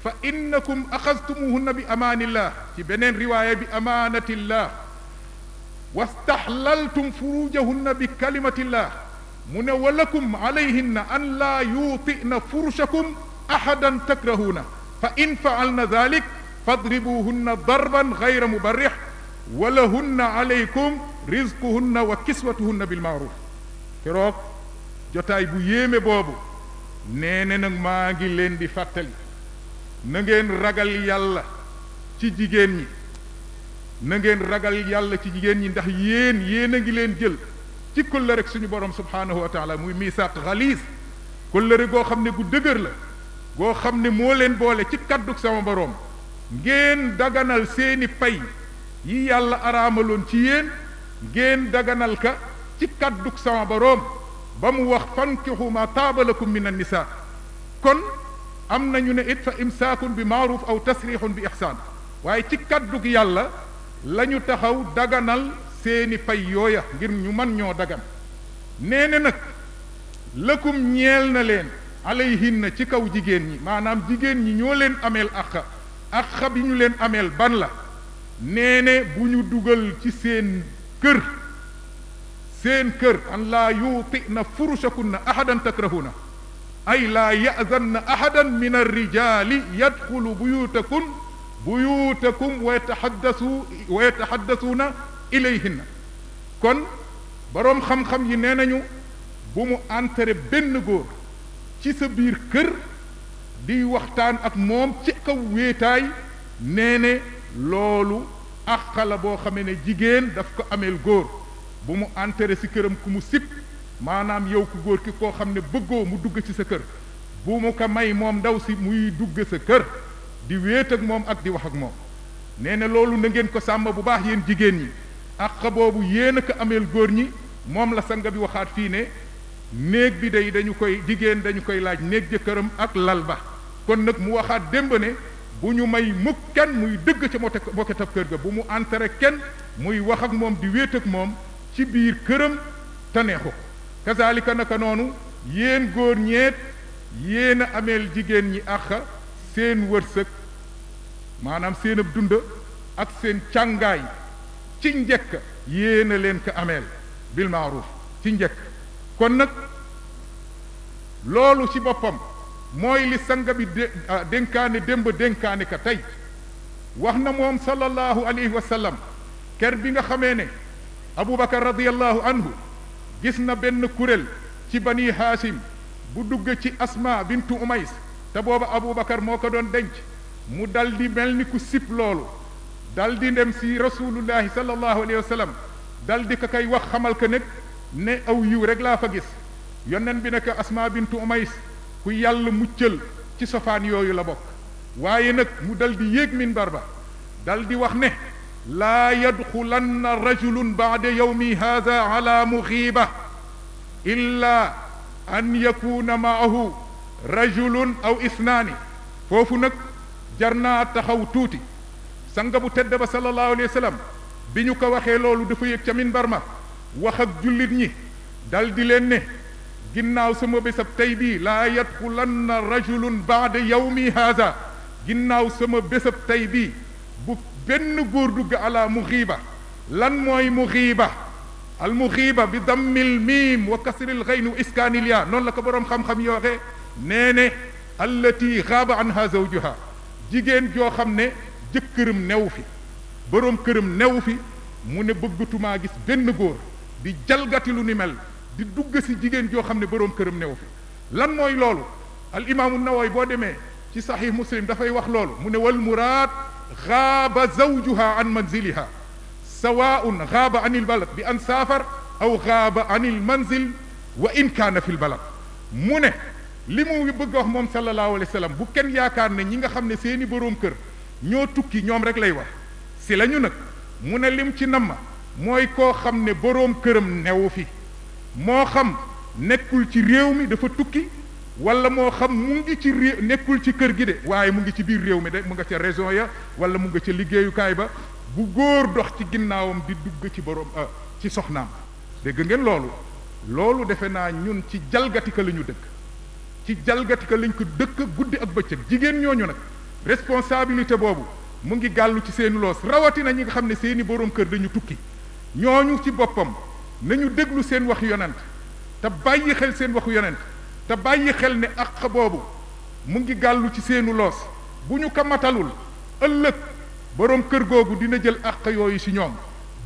fa innakum axastumuhunna bi amaanillah ci beneen riwaaya bi amaanatillah wastaxlaltum furujahunna bi kalimatillah mu ne walakum alayhinna an laa yuutina furushakum ahadan takrahuuna fa in faalna dalik fadribuhunna darban gayra mubarrix walahunna alaykum rizquhunna wa kiswatuhunna bilmaaruf keroog jotaay bu yéeme boobu nee ne nag maa ngi leen di fàttali na ngeen ragal yàlla ci jigéen ñi na ngeen ragal yàlla ci jigéen ñi ndax yéen a ngi leen jël ci kóllëre suñu borom subhaanahu wa taala muy misaaq xaliis kóllëre goo xam ne gu dëgër la goo xam ne moo leen boole ci kaddug sama borom ngeen daganal seeni pay yi yàlla araamaloon ci yéen ngeen daganal ka ci kaddug sama borom ba mu wax fankixu ma taaba lakum min annisa kon am nañu ne it fa imsaakun bi maaruf aw tasrixun bi ixsaan waaye ci kaddug yàlla la ñu taxaw daganal seeni pay yooya ngir ñu mën ñoo dagan nee ne nag lëkum ñeel na leen alayhinna ci kaw jigéen ñi maanaam jigéen ñi ñoo leen ameel aqa bi ñu leen ameel ban la nee ne bu ñu dugal ci seen kër an laa yuutina furushakunna ahadan takrahuna ay laa yazanna ahadan min arrijaali yadxulu buyutakum wa yatahaddasuuna ilayhinna kon boroom xam-xam yi nee nañu bu mu entere benn góor ci sa biir kër di waxtaan ak moom ci kaw wéetaay nee ne loolu àq la boo xamee ne jigéen daf ko ameel góor bu mu entere ci këram ku mu sib maanaam yow ku góor ki koo xam ne bëggoo mu dugg ci sa kër bu mu ko may moom ndaw si muy dugg sa kër di wéet ak moom ak di wax ak moom nee na loolu na ngeen ko sàmm bu baax yéen jigéen ñi àq boobu yéen a ko ameel góor ñi moom la sanga bi waxaat fii ne néeg bi day dañu koy laaj néeg jëkkëram ak lal ba kon nag mu waxaat démb ne bu ñu may mukk kenn muy dëgg ca moketab kër ga bu mu entere kenn muy wax ak moom di wéet ak moom ci biir këram te neexu ko kazalika naka noonu yéen góor ñeet yéen a ameel jigéen ñi àq seen wërsëg maanaam seen ab dund ak seen càngaay ci njëkk yéen a leen ko ameel bil maaruf ci njëkk kon nag loolu ci boppam mooy li sanga bi dénkaane démb dénkaane ka tey wax na moom sallallahu alayhi wa sallam ker bi nga xamee ne abubakar radiyallahu anhu gis na benn kuréel ci bani haasim bu dugg ci asma bintu umays te booba abubakar moo ko doon denc mu dal di mel ni ku sip loolu dal di dem si rasulullahi sallallahu alayhi wa sallam dal di ko koy wax xamal ko nag ne aw yiw rek laa fa gis yonnen bi ne ko asma bintu umays ku yàlla muccal ci sofaan yooyu la bokk waaye nag mu dal di yéeg minbar ba dal di wax ne laa yadxulanna rajulun baada yawmi haada ala muxiiba illa an yakuna maahu rajulun aw isnaani foofu nag jar naa taxaw tuuti sanga bu tedd ba sallallahu alayhi wa sallam bi ñu ko waxee loolu dafa yëg ca minbar ma wax ak jullit ñi dal di leen ne ginnaaw sama bésab tey bii laa yadxulanna rajulun baada yawmi haada ginnaaw sama bésab tey bii bu benn góor dugg ala muxiiba lan mooy muxiiba al muxiiba bi dammil miim wa kasril xayn wa iskaanil yaa noonu la ko boroom xam-xam yi waxee nee ne allati xaaba anha zawjuha jigéen joo xam ne jëkkëram new fi boroom këram new fi mu ne bëggatumaa gis benn góor di jalgati lu ni mel di dugg ci jigéen joo xam ne boroom këram new fi lan mooy loolu al imaamu Nawawi boo demee ci saxiix muslim dafay wax loolu mu ne wal muraad xaaba zawjuha an manziliha sawaun xaaba an il balad bi an saafar aw xaaba an il manzil wa in kaana fi l balad mu ne li mu bëgg a wax moom sallallahu alayhi wa sallam bu kenn yaakaar ne ñi nga xam ne seeni boroom kër ñoo tukki ñoom rek lay wax si lañu nag mu ne lim ci namma mooy koo xam ne boroom këram newu fi moo xam nekkul ci réew mi dafa tukki wala moo xam mu ngi ci réew nekkul ci kër gi de waaye mu ngi ci biir réew mi de mu nga ca région ya wala mu nga ca liggéeyukaay ba bu góor dox ci ginnaawam di dugg ci boroom ci soxnaam dégg ngeen loolu defe naa ñun ci jalgatika la ñu dëkk ci jalgatika lañ ko dëkk guddi ak bëccëg jigéen ñooñu nag responsabilité boobu mu ngi gàllu ci seeni loos rawatina ñi nga xam ne seeni boroom kër dañu tukki ñooñu ci boppam nañu déglu seen wax yonent te bàyyi xel seen waxu yonent te bàyyi xel ne àq boobu mu ngi gàllu ci seenu loos bu ñu ko matalul ëllëg boroom kër googu dina jël àq yooyu ci ñoom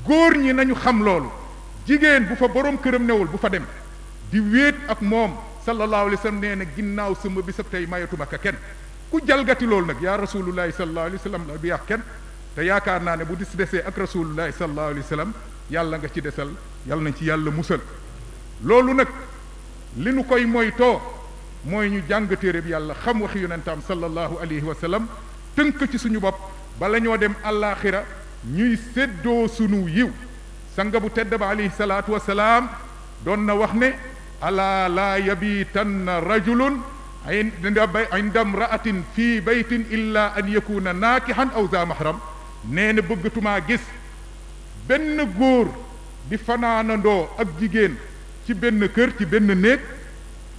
góor ñi nañu xam loolu jigéen bu fa boroom këram newul bu fa dem di wéet ak moom sallallahu alayhi wa sallam nee na ginnaaw sama bisab tey mayatuma ka kenn ku jalgati loolu nag yaa rasulullahi sallallahu alayhi wa sallam la du yàq kenn te yaakaar naa ne bu dis desee ak rasulullahi sallallahu alayhi wa sallam yàlla nga ci desal yàlla nañ ci yàlla musal loolu nag li nu koy moytoo mooy ñu jàng téere bi yàlla xam waxi yonentam sallallahu alayhi wa sallam tënk ci suñu bopp bala ñoo dem àllaaxira ñuy séddoo sunu yiw sanga bu tedd ba alayhi salaatu wa salaam doon na wax ne alaa laa yabiitanna rajulun inda mraatin fii baytin illa an yakuna naakihan aw za mahram nee na bëggatumaa gis benn góor di fanaanandoo ak jigéen ci benn kër ci benn néeg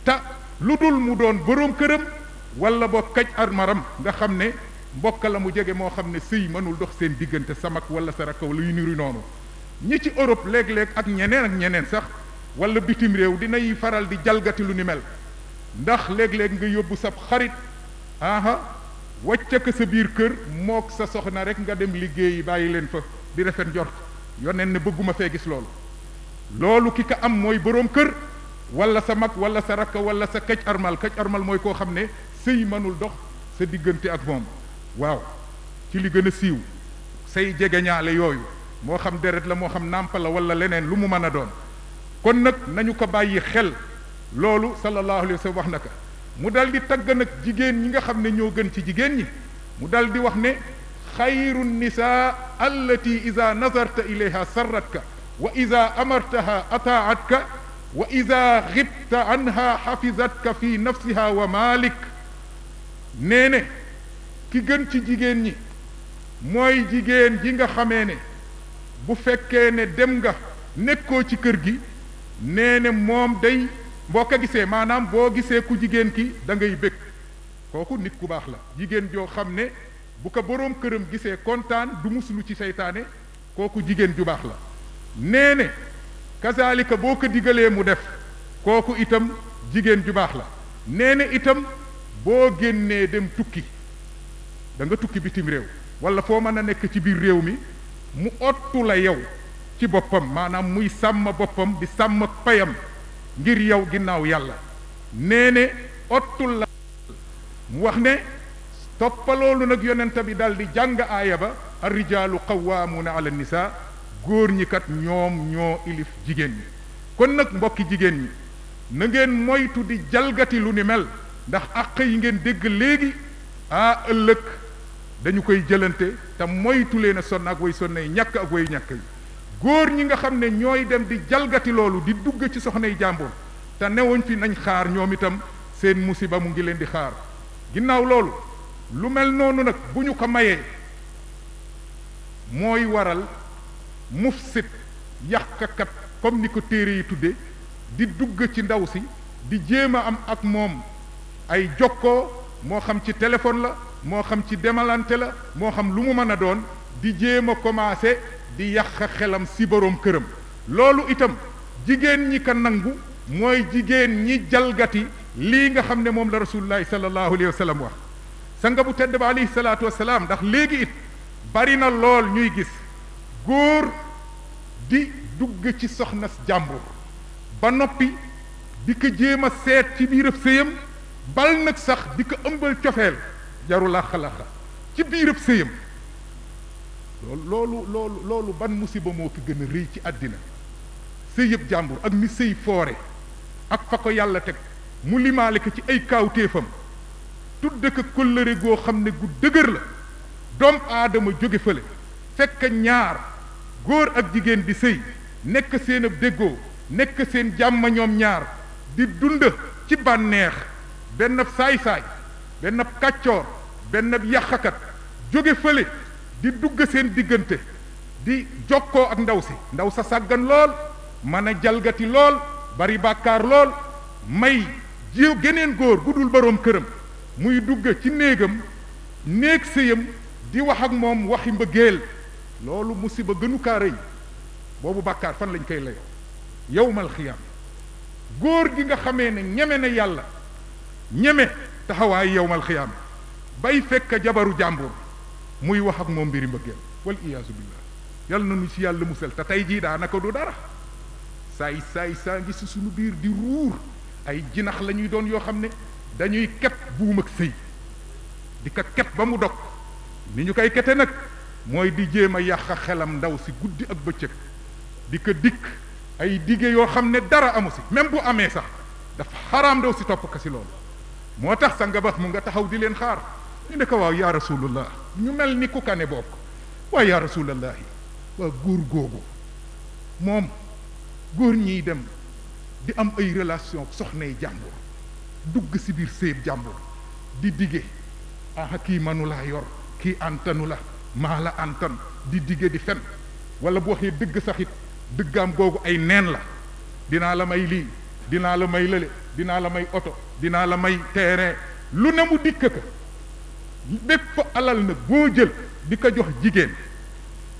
ta lu dul mu doon boroom këram wala boo kaj armaram nga xam ne mbokk la mu jege moo xam ne sëy mënul dox seen diggante samak wala saraka wala yu niru noonu ñi ci Europe léeg-léeg ak ñeneen sax wala bitim réew dinay faral di jalgati lu ni mel ndax léeg-léeg nga yóbbu sab xarit wàcce ko sa biir kër mook sa soxna rek nga dem liggéeyi bàyyi leen fa di rafet njort yoneen ne bëgguma fee gis loolu ki ka am mooy boroom kër wala sa mag wala sa rakka wala sa kaj armal mooy koo xam ne sëy mënul dox sa diggante ak moom waaw ci li gën a siiw say jegeñaale yooyu moo xam deret la moo xam nàmpa la wala leneen lu mu mën a doon kon nag nañu ko bàyyi xel loolu sallallahu alayhi wa sallam wax na ko mu dal di tagg nag jigéen ñi nga xam ne ñoo gën ci jigéen ñi mu dal di wax ne xayru nisa allati ida nazarta ilayha sarratka wa ida amartaha ataatka wa ida xibta anha xafizatka fi nafsiha wa malik nee ne ki gën ci jigéen ñi mooy jigéen ji nga xamee ne bu fekkee ne dem nga nekkoo ci kër gi nee ne moom day boo ko gisee maanaam boo gisee ku jigéen ki da ngay bëgg kooku nit ku baax la jigéen joo xam ne bu ko boroom këram gisee kontaan du musulu ci seytaane kooku jigéen ju baax la nee ne kazalika boo ko digalee mu def kooku itam jigéen ju baax la nee ne itam boo génnee dem tukki da nga tukki bitim réew wala foo mën a nekk ci biir réew mi mu ottu la yow ci boppam maanaam muy sàmm boppam di sàmm payam ngir yow ginnaaw yàlla nee ne ottul la mu wax ne toppaloolu nag yonent bi dal di jàng aaya ba arrijaalu qawwaamuuna ala nisaa góor ñi kat ñoom ñoo ilif jigéen ñi kon nag mbokki jigéen ñi na ngeen moytu di jalgati lu ni mel ndax àq yi ngeen dégg léegi ëllëg dañu koy jëlante te moytu leen a sonn ak way sonn yi ñàkk ak way ñàkk yi góor ñi nga xam ne ñooy dem di jalgati loolu di dugg ci soxnay jàmbur te newuñ fi nañ xaar ñoom itam seen musiba mu ngi leen di xaar ginnaaw loolu lu mel noonu nag bu ñu ko mayee mooy waral mufsit yàqkat comme ni ko téere yi tudde di dugg ci ndaw si di jéem a am ak moom ay jokkoo moo xam ci téléphone la moo xam ci demalante la moo xam lu mu mën a doon di jéem a commencé di yàq xelam si boroom këram loolu itam jigéen ñi ka nangu mooy jigéen ñi jalgati lii nga xam ne moom la rasulullahi sallallahu alayhi wa sallam wax sanga bu tedd ba alayhi salaatu wasalaam ndax léegi it bari na lool ñuy gis góor di dugg ci soxna jàmbur ba noppi di ko jéem a seet ci biirab sëyam bal nag sax di ko ëmbal cofeel jaru làqa-làqa ci biirab sëyam loolu ban musiba moo ko gën a rëy ci àddina sëyëb jàmbur ak ni sëy foore ak fa ko yàlla teg mu limaale ko ci ay kaawteefam tudde ko kóllëre goo xam ne gu dëgër la doom aadama jóge fële fekk ñaar góor ak jigéen di sëy nekk seen ab déggoo nekk seen jàmm ñoom ñaar di dund ci bànneex benn saay-saay benn kàccoor benn yàqakat jóge fële di dugg seen diggante di jokkoo ak ndaw sa sàggan lool mën a jalgati lool bari bàkkaar lool may jiw geneen góor gu dul boroom këram muy dugg ci néeg sëyam di wax ak moom waxi mbëggeel loolu musiba gënu kaa rëy boobu bàkkaar fan lañ koy layoo yawmal xiyaam góor gi nga xamee ne ñeme na yàlla ñeme taxawaay yawmal xiyaam bay fekk jabaru jàmbur muy wax ak moom mbiri mbëggeel wal iyaazu billah yàlla na nu ci yàlla musal te tey jii daanaka du dara saay saa ngi si suñu biir di ruur ay jinax la ñuy doon yoo xam ne dañuy ket buum ak sëy di ko ket ba mu dog ni ñu koy kete nag mooy di jéem a yàq xelam ndaw si guddi ak bëccëg di ko dikk ay dige yoo xam ne dara amu si même bu amee sax dafa xaraam ndaw si topp ko si loolu moo tax sa nga bax mu nga taxaw di leen xaar ñu ne ko waaw yaa rasulullah ñu mel ni ku kane bokk waaye yaa rasulallahi waa góor googu moom góor ñiy dem di am ay relation soxnay jàmbur dugg si biir séeb jàmbur di dige kii manu laa yor kii antanu la maa la antan di dige di fen wala bu waxee dëgg saxit dëggaam googu ay neen la dinaa la may lii dinaa la may lële dinaa la may oto dinaa la may terrain lu ne mu dikk ka bépp alal nag boo jël di ko jox jigéen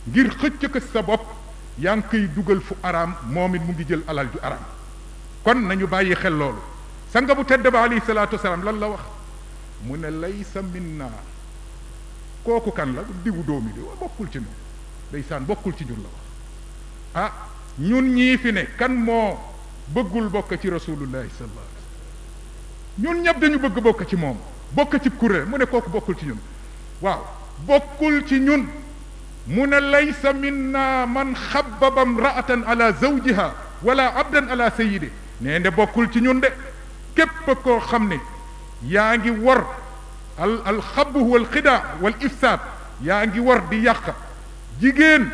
ngir xëcc ko sa bopp yaa ngi koy dugal fu araam moom it mu ngi jël alal ju araam kon nañu bàyyi xel loolu sanga bu tedd ba alayhi salaatu wasalaam lan la wax mu ne laysa minna kooku kan la diwu doomi di bokkul ci ñun ndeysaan bokkul ci ñun la wax ñun ñii fi ne kan moo bëggul bokk ci rasulullahi sallallahu alayhi wasallam ñun ñëpp dañu bëgg bokk ci moom bokk ci kuréel mu ne kooku bokkul ci ñun waaw bokkul ci ñun mu ne laysa minna man xabbaba imra'atan ala zawjiha wala abdan ala sayyidi nee nde bokkul ci ñun de képp koo xam ne yaa ngi war al xabb wal xidaa wal ifsaad yaa ngi war di yàq jigéen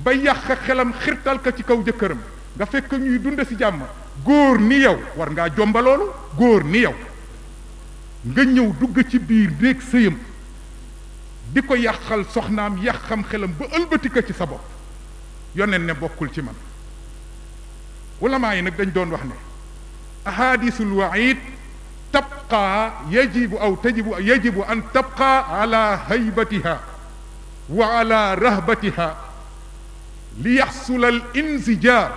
ba yàq xelam xirtal ka ci kaw jëkkëram nga fekk ñuy dund ci jàmm góor ni yow war ngaa jomba loolu góor ni yow nga ñëw dugg ci biir néeg sëyam di ko yàqal soxnaam yàqam xelam ba ëlbati ko ci sa bopp yoneen ne bokkul ci man ulamaa yi nag dañ doon wax ne ahadisul waid tabqa yajibu an tabqa ala haybatiha wa ala rahbatiha li yaxsula al insijar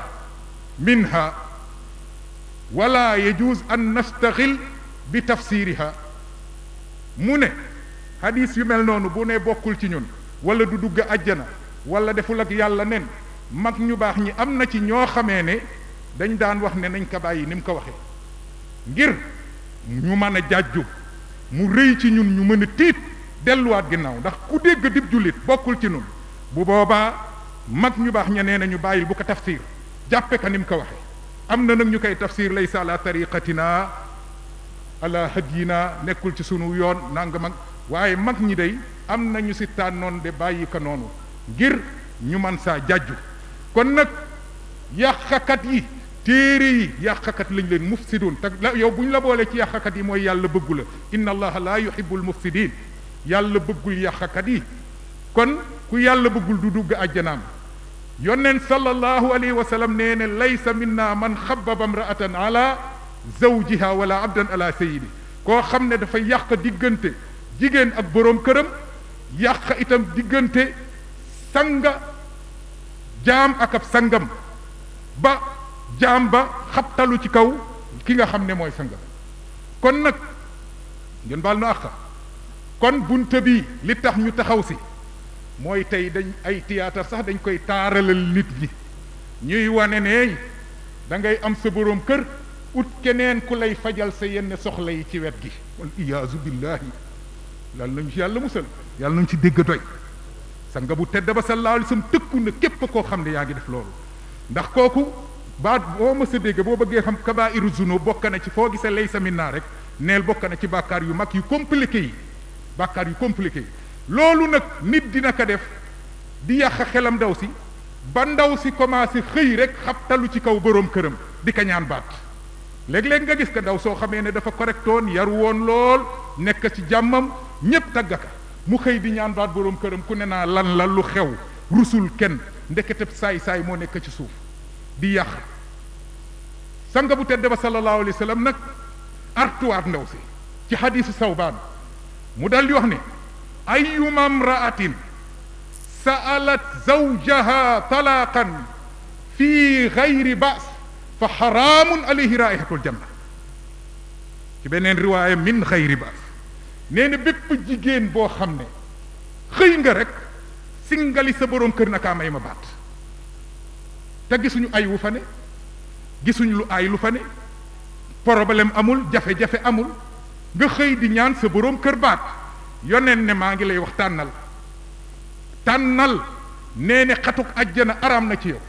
minha wala yajuz an nastaxil bi tafsiriha mu ne hadis yu mel noonu bu ne bokkul ci ñun wala du dugg àjjana wala deful ak yàlla nen mag ñu baax ñi am na ci ñoo xamee ne dañ daan wax ne nañ ko bàyyi ni mu ko waxee ngir ñu mën a jàjju mu rëy ci ñun ñu mën a tiit delluwaat ginnaaw ndax ku dégg dib jullit bokkul ci ñun bu boobaa mag ñu baax ña nee na ñu bàyyil bu ko tafsir jàppe ka ni mu ko waxee am na nag ñu koy tafsir laysa ala tariqatina ala hadyina nekkul ci sunu yoon nanga mag waaye mag ñi day am na ñu si tànnoon de bàyyi ko noonu ngir ñu man saa jàjju kon nag yàqakat yi téere yi yàqakat lañ leen mufsidun te yow bu ñu la boolee ci yàqakat yi mooy yàlla bëggu la inna allaha la yuhibbul mufsidin yàlla bëggul yàqakat yi kon ku yàlla bëggul du dugg àjjanaam yonneen sallallahu alayhi wa sallam nee ne laysa minna man xabbaba imra'atan ala zawjiha wala abdan ala sayyidi koo xam ne dafa yàq diggante jigéen ak boroom këram yàq itam diggante sanga jaam ak ab sangam ba jaam ba xabtalu ci kaw ki nga xam ne mooy sangam kon nag ngeen baal nu àq kon bunte bi li tax ñu taxaw si mooy tey dañ ay théâtre sax dañ koy taaralal nit ñi ñuy wane ne da ngay am sa boroom kër ut keneen ku lay fajal sa yenn soxla yi ci wet gi wal iyaazu billahi yàlla nañu ci yàlla musal yàlla nañu ci dégg doy sa nga bu tedd ba sallallahu alayhi wasallam tëkku na képp koo xam ne yaa ngi def loolu ndax kooku baat boo mës a dégg boo bëggee xam kabaa'iru zunub bokk na ci foo gisee laysa minna rek neel bokk na ci bàkkaar yu mag yu compliqué yi bàkkaar yu compliqué yi loolu nag nit dina ko def di yàq xelam ndaw si ba ndaw si commencé xëy rek xabtalu ci kaw boroom këram di ka ñaan baat léeg-léeg nga gis ko ndaw soo xamee ne dafa correctoon yaru woon lool nekk ci jàmmam ñépp taggaka mu xëy di ñaan baat boroom këram ku ne naa lan la lu xew rusul kenn ndeketeb saay-saay moo nekk ci suuf di yàq sanga bu tedd ba sallallahu alayhi wa sallam nag artuwaat ndaw si ci xadiisu Sawbaan mu dal di wax ne ayyuma mraatin sa'alat zawjaha talaqan fi gayri ba's fa xaraamun alayhi raihatul janna ci beneen riwaaya min gayri ba's nee na bépp jigéen boo xam ne xëy nga rek singali sa boroom kër na kaa may ma baat te gisuñu ay wu fa ne gisuñu lu ay lu fa ne problème amul jafe-jafe amul nga xëy di ñaan sa boroom kër baat yoneen ne maa ngi lay wax tànnal nee ne xatuk ajjana araam na ci yow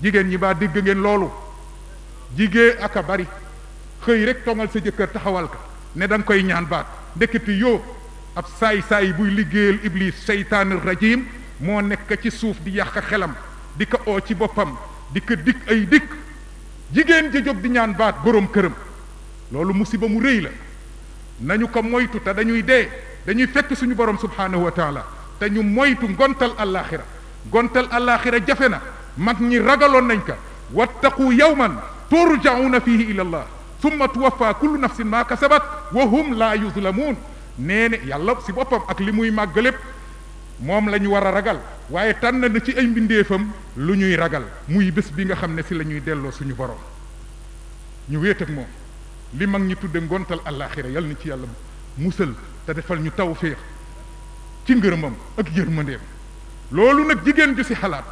jigéen ñi baa dégg ngeen loolu jigéen aka bari xëy rek tongal sa jëkkër taxawal ka ne da nga koy ñaan baat ndekete yoo ab saay-saay buy liggéeyal iblis seytaanir rajim moo nekk ci suuf di yàq xelam di ko oo ci boppam di ko dikk ay dikk jigéen ja jóg di ñaan baat boroom këram loolu musiba mu rëy la nañu ko moytu te dañuy fekk suñu borom subhaanahu wa taala te ñu moytu ngontal allaaxira jafe na mag ñi ragaloon nañ ka wattaqu yawman turja'una fihi ila allah summa tuwaffa kullu nafsin ma kasabat wa hum la yuzlamun nee ne yàlla si boppam ak li muy màgg lépp moom la ñu war a ragal waaye tànn na ci ay mbindeefam lu ñuy ragal muy bés bi nga xam ne si la ñuy delloo suñu borom ñu wéet ak moom li mag ñi tudde ngontal àllaaxira yal na ci yàlla musal te defal ñu tawféex ci ngërëmam ak yërmandeem loolu nag jigéen ju si xalaat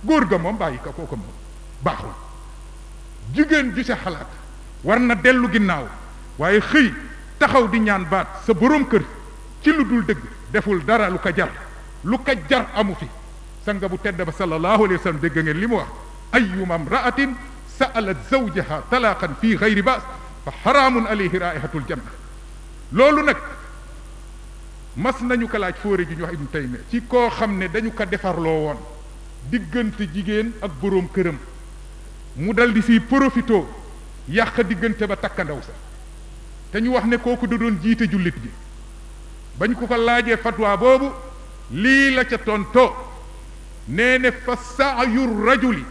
góor ga moom bàyyi ka kooku moom baaxul jigéen ju si xalaat war na dellu ginnaaw waaye xëy taxaw di ñaan baat sa boroom kër ci lu dul dëgg deful dara lu ko jar amu fi sanga bu tedd ba sallallahu alayhi wa sallam dégg ngeen li mu wax ayyuma imra'atin sa'alat zawjaha talaqan fi ghayri ba's fa xaraamun alayhi raihatul janna loolu nag mas nañu ko laaj fóore ji ñu wax Ibnu Taymiya ci koo xam ne dañu ko defarloo woon diggante jigéen ak boroom këram mu dal di siy profitoo yàq diggante ba takkandaw sa te ñu wax ne kooku da doon jiite jullit ji bañ ko laajee fatwa boobu lii la ca tontoo nee ne fa sa'yu rajuli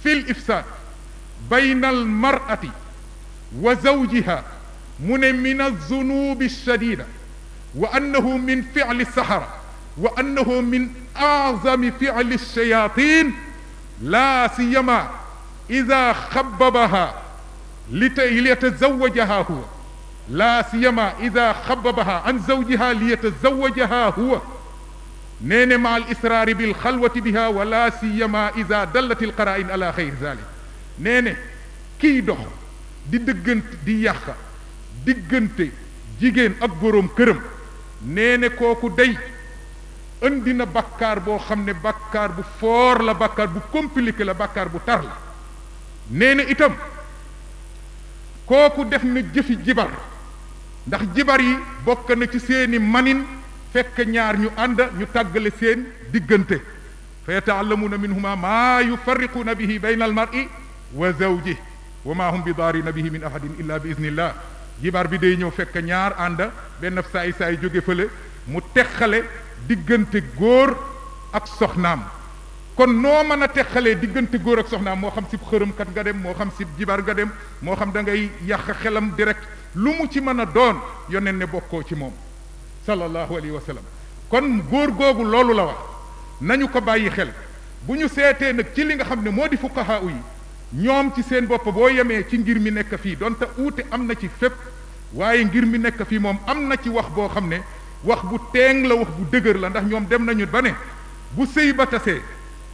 fil ifsaad bayna al mar'ati wa zawjiha mu ne min az-zunubi ash-shadida wa annahu min fi'li as-sahara wa annahu min a'zami fi'li ash-shayatin la siyama idha khabbabaha liyatazawwajaha huwa la siyama idha khabbabaha an zawjiha liyatazawwajaha huwa nee ne ma al israari bil xalwati biha wa la siyama idha dallat al qara'in ala xayri zalik nee ne kiy dox di dëggante di yàq diggante jigéen ak boroom këram nee ne kooku day indi na bàkkaar boo xam ne bàkkaar bu foor la bàkkaar bu compliqué la bàkkaar bu tar la nee na itam kooku def na jëfi jibar ndax jibar yi bokk na ci seeni manin fekk ñaar ñu ànd ñu tàggale seen diggante fa yata'allamuna minhuma maa yufarriquuna bihi bayna al mar'i wa zawjihi wa maa hum bi daarina bihi min ahadin illa bi iznillah jibar bi day ñëw fekk ñaar ànd benn saay jóge fële mu texale diggante góor ak soxnaam kon noo mën a texalee diggante góor ak soxnaam moo xam si xërëmkat nga dem moo xam si jibar nga dem moo xam da ngay yàq xelam direct lu mu ci mën a doon yoneen ne bokkoo ci moom sallallahu alayhi wa sallam kon góor googu loolu la wax nañu ko bàyyi xel bu ñu seetee nag ci li nga xam ne moo di fuqahaa yi ñoom ci seen bopp boo yemee ci ngir mi nekk fii donte uute am na ci fépp waaye ngir mi nekk fii moom am na ci wax boo xam ne wax bu teeng la wax bu dëgër la ndax ñoom dem nañu ba ne bu sëy ba tasee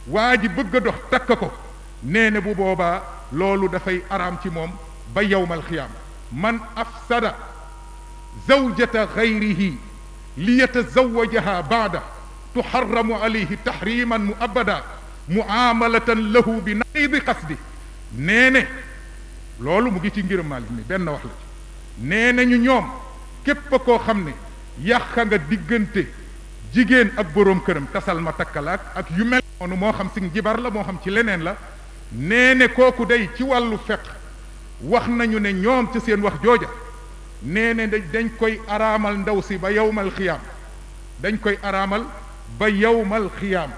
waa ji bëgg a dox takk ko nee ne bu boobaa loolu dafay araam ci moom ba yawmal xiyaama man afsada zawjata gayrihi li yatazawajaha baada tuxarramu alayhi tahriman muabada muamalatan lahu bi naqidi qasdi nee ne loolu mu ngi ci ngir Maalik mi benn wax la ci nee nañu ñoom képp koo xam ne yàq nga diggante jigéen ak boroom këram tasal ma takkalaak ak yu mel noonu moo xam si jibar la moo xam ci leneen la nee ne kooku day ci wàllu fiqh wax nañu ne ñoom ci seen wax jooja nee ne dañ koy araamal ndaw si ba yawmal xiyaam dañ koy araamal ba yawmal xiyaam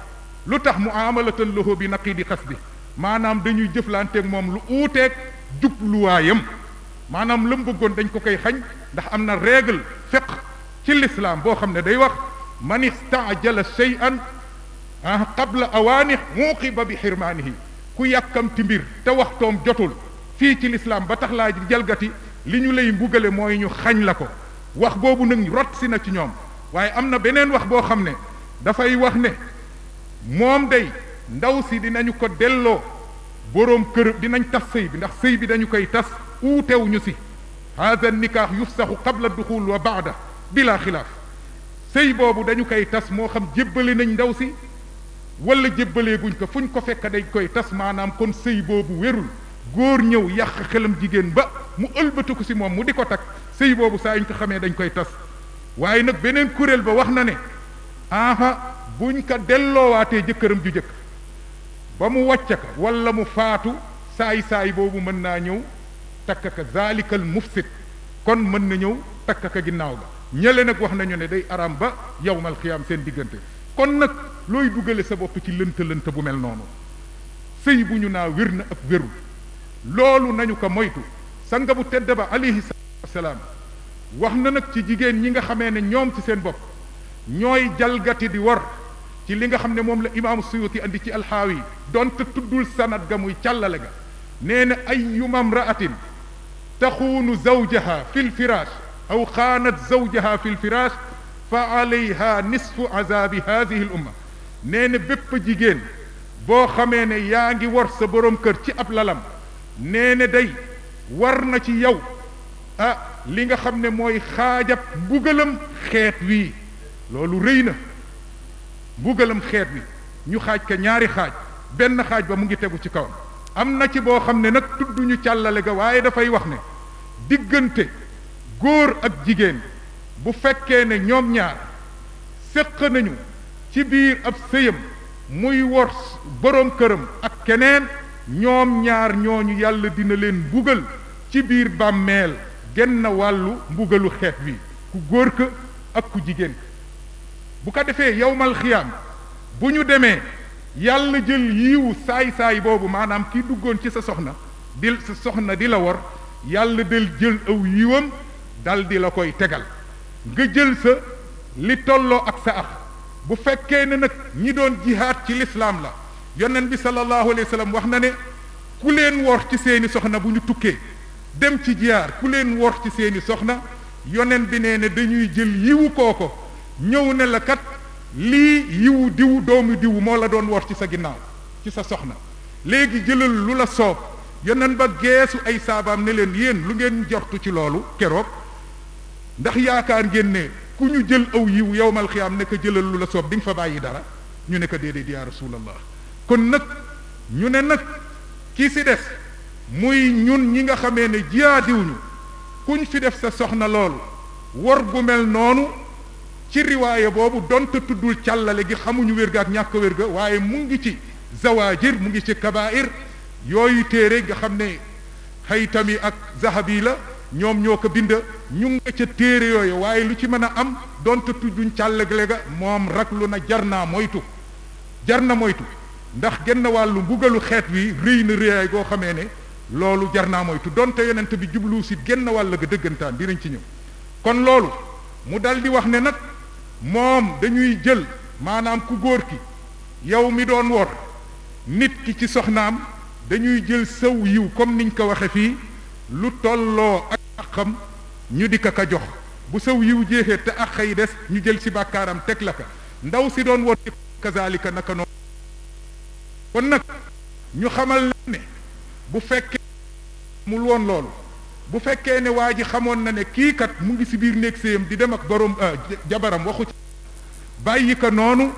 lu tax muamalatan lahu bi naqidi qasdi maanaam dañuy jëflanteeg moom lu uuteeg jubluwaayam maanaam la mu bëggoon dañ ko koy xañ ndax am na règle fiqh ci l'islam boo xam ne day wax man istaajala shay'an qabla awaani muuqiba bi xirmaanihi ku yàkkamti mbir te waxtoom jotul fii ci l'islam ba tax laa jalgati li ñu lay mbugale mooy ñu xañ la ko wax boobu nag rot si na ci ñoom waaye am na beneen wax boo xam ne dafay wax ne moom day ndaw si dinañu ko delloo boroom kër dinañ tas sëy bi ndax sëy bi dañu koy tas uutewuñu si haada nikaax yufsaxu qabla duxul wa baada bila xilaaf sëy boobu dañu koy tas moo xam jébbale nañ ndaw si wala jébbalee guñ ko fuñ ko fekk dañ koy tas maanaam kon sëy boobu wérul góor ñëw yàq xelam jigéen ba mu ëlbatiku si moom mu di ko takk sëy boobu saa yuñ ko xamee dañ koy tas waaye nag beneen kuréel ba wax na ne aha buñ ko delloowaatee jëkkëram ju jëkk ba mu wàcc ka wala mu faatu saay boobu mën naa ñëw takk ka zalikal mufsid kon mën na ñëw takk ka ginnaaw ga ñële nag wax nañu ne day araam ba yawmal xiyaam seen diggante kon nag looy dugale sa bopp ci lënt bu mel noonu sëy bu ñu naa wér na ak wérul loolu nañu ko moytu sanga bu tedd ba alayhi salaam wax na nag ci jigéen ñi nga xamee ne ñoom ci seen bopp ñooy jalgati di war ci li nga xam ne moom la imaamu suyuti andi ci alxaawi donte tuddul sanad ga muy càllale ga nee na ayyuma mraatin taxuunu zawjaha fi lfiraash aw xaanat zawjaha fi lfiraash fa alayha nisfu azabi hadihi l umma nee na bépp jigéen boo xamee ne yaa ngi war sa boroom kër ci ab lalam nee na day war na ci yow li nga xam ne mooy xaajab mbugalam xeet wii loolu rëy na mbugalam xeet wi ñu xaaj ka ñaari xaaj benn xaaj ba mu ngi tegu ci kawam am na ci boo xam ne nag tudduñu càllale ga waaye dafay wax ne diggante góor ak jigéen bu fekkee ne ñoom ñaar séq nañu ci biir ab sëyam muy wor boroom këram ak keneen ñoom ñaar ñooñu yàlla dina leen mbugal ci biir bàmmeel genn wàllu mbugalu xeet wi ku góor ka ak ku jigéen ka bu ko defee yawmal xiyaam bu ñu demee yàlla jël yiwu saay-saay boobu maanaam kii duggoon ci sa soxna di la wor yàlla del jël aw yiwam dal di la koy tegal nga jël sa li tolloo ak sa ax bu fekkee ne nag ñi doon jihaad ci lislaam la yonent bi sallallahu alayhi wa sallam wax na ne ku leen wor ci seeni soxna bu ñu tukkee dem ci jihaad ku leen wor ci seeni soxna yonent bi nee ne dañuy jël yiwu kooko ñëw ne la kat lii yiwu diw doomu diw moo la doon wor ci sa ginnaaw ci sa soxna léegi jëlal lu la soob yonent ba geesu ay saabaam ne leen yéen lu ngeen jortu ci loolu keroog ndax yaakaar ngeen ne ku ñu jël aw yiw yawmal xiyaam ne ko jëlal lu la soob di nga fa bàyyi dara ñu ne ko déedéet yaa rasulallah kon nag ñu ne nag kii si des muy ñun ñi nga xamee ne jiyaadiwuñu kuñ fi def sa soxna loolu wor gu mel noonu ci riwaaya boobu donte tuddul càllale gi xamuñu wér ga ak ñàkk wér ga waaye mu ngi ci zawaajir mu ngi ci kabaa'ir yooyu téere nga xam ne Haytami ak Zahabi la ñoom ñoo ko bind ñu nga ca téere yooyu waaye lu ci mën a am donte tudduñ càllale ga moom raglu na jar na moytu ndax genn wàllu mbugalu xeet wi rëy na rëyaay goo xamee ne loolu jar naa moytu donte yonent bi jublu si genn wàll ga dëggantaan dinañ ci ñëw kon loolu mu dal di wax ne nag moom dañuy jël maanaam ku góor ki yow mi doon wor nit ki ci soxnaam dañuy jël saw yiw comme niñ ko waxe fii lu tolloo ak àqam ñu di ko jox bu saw yiw jeexee te àq yi des ñu jël si bàkkaaram teg la ka ndaw si doon wor kazalika naka noonu kon nag ñu xamal leen ne bu fekkee mul woon loolu bu fekkee ne waa ji xamoon na ne kii kat mu ngi si biir néeg séyam di dem ak borom jabaram waxu ci bàyyi ko noonu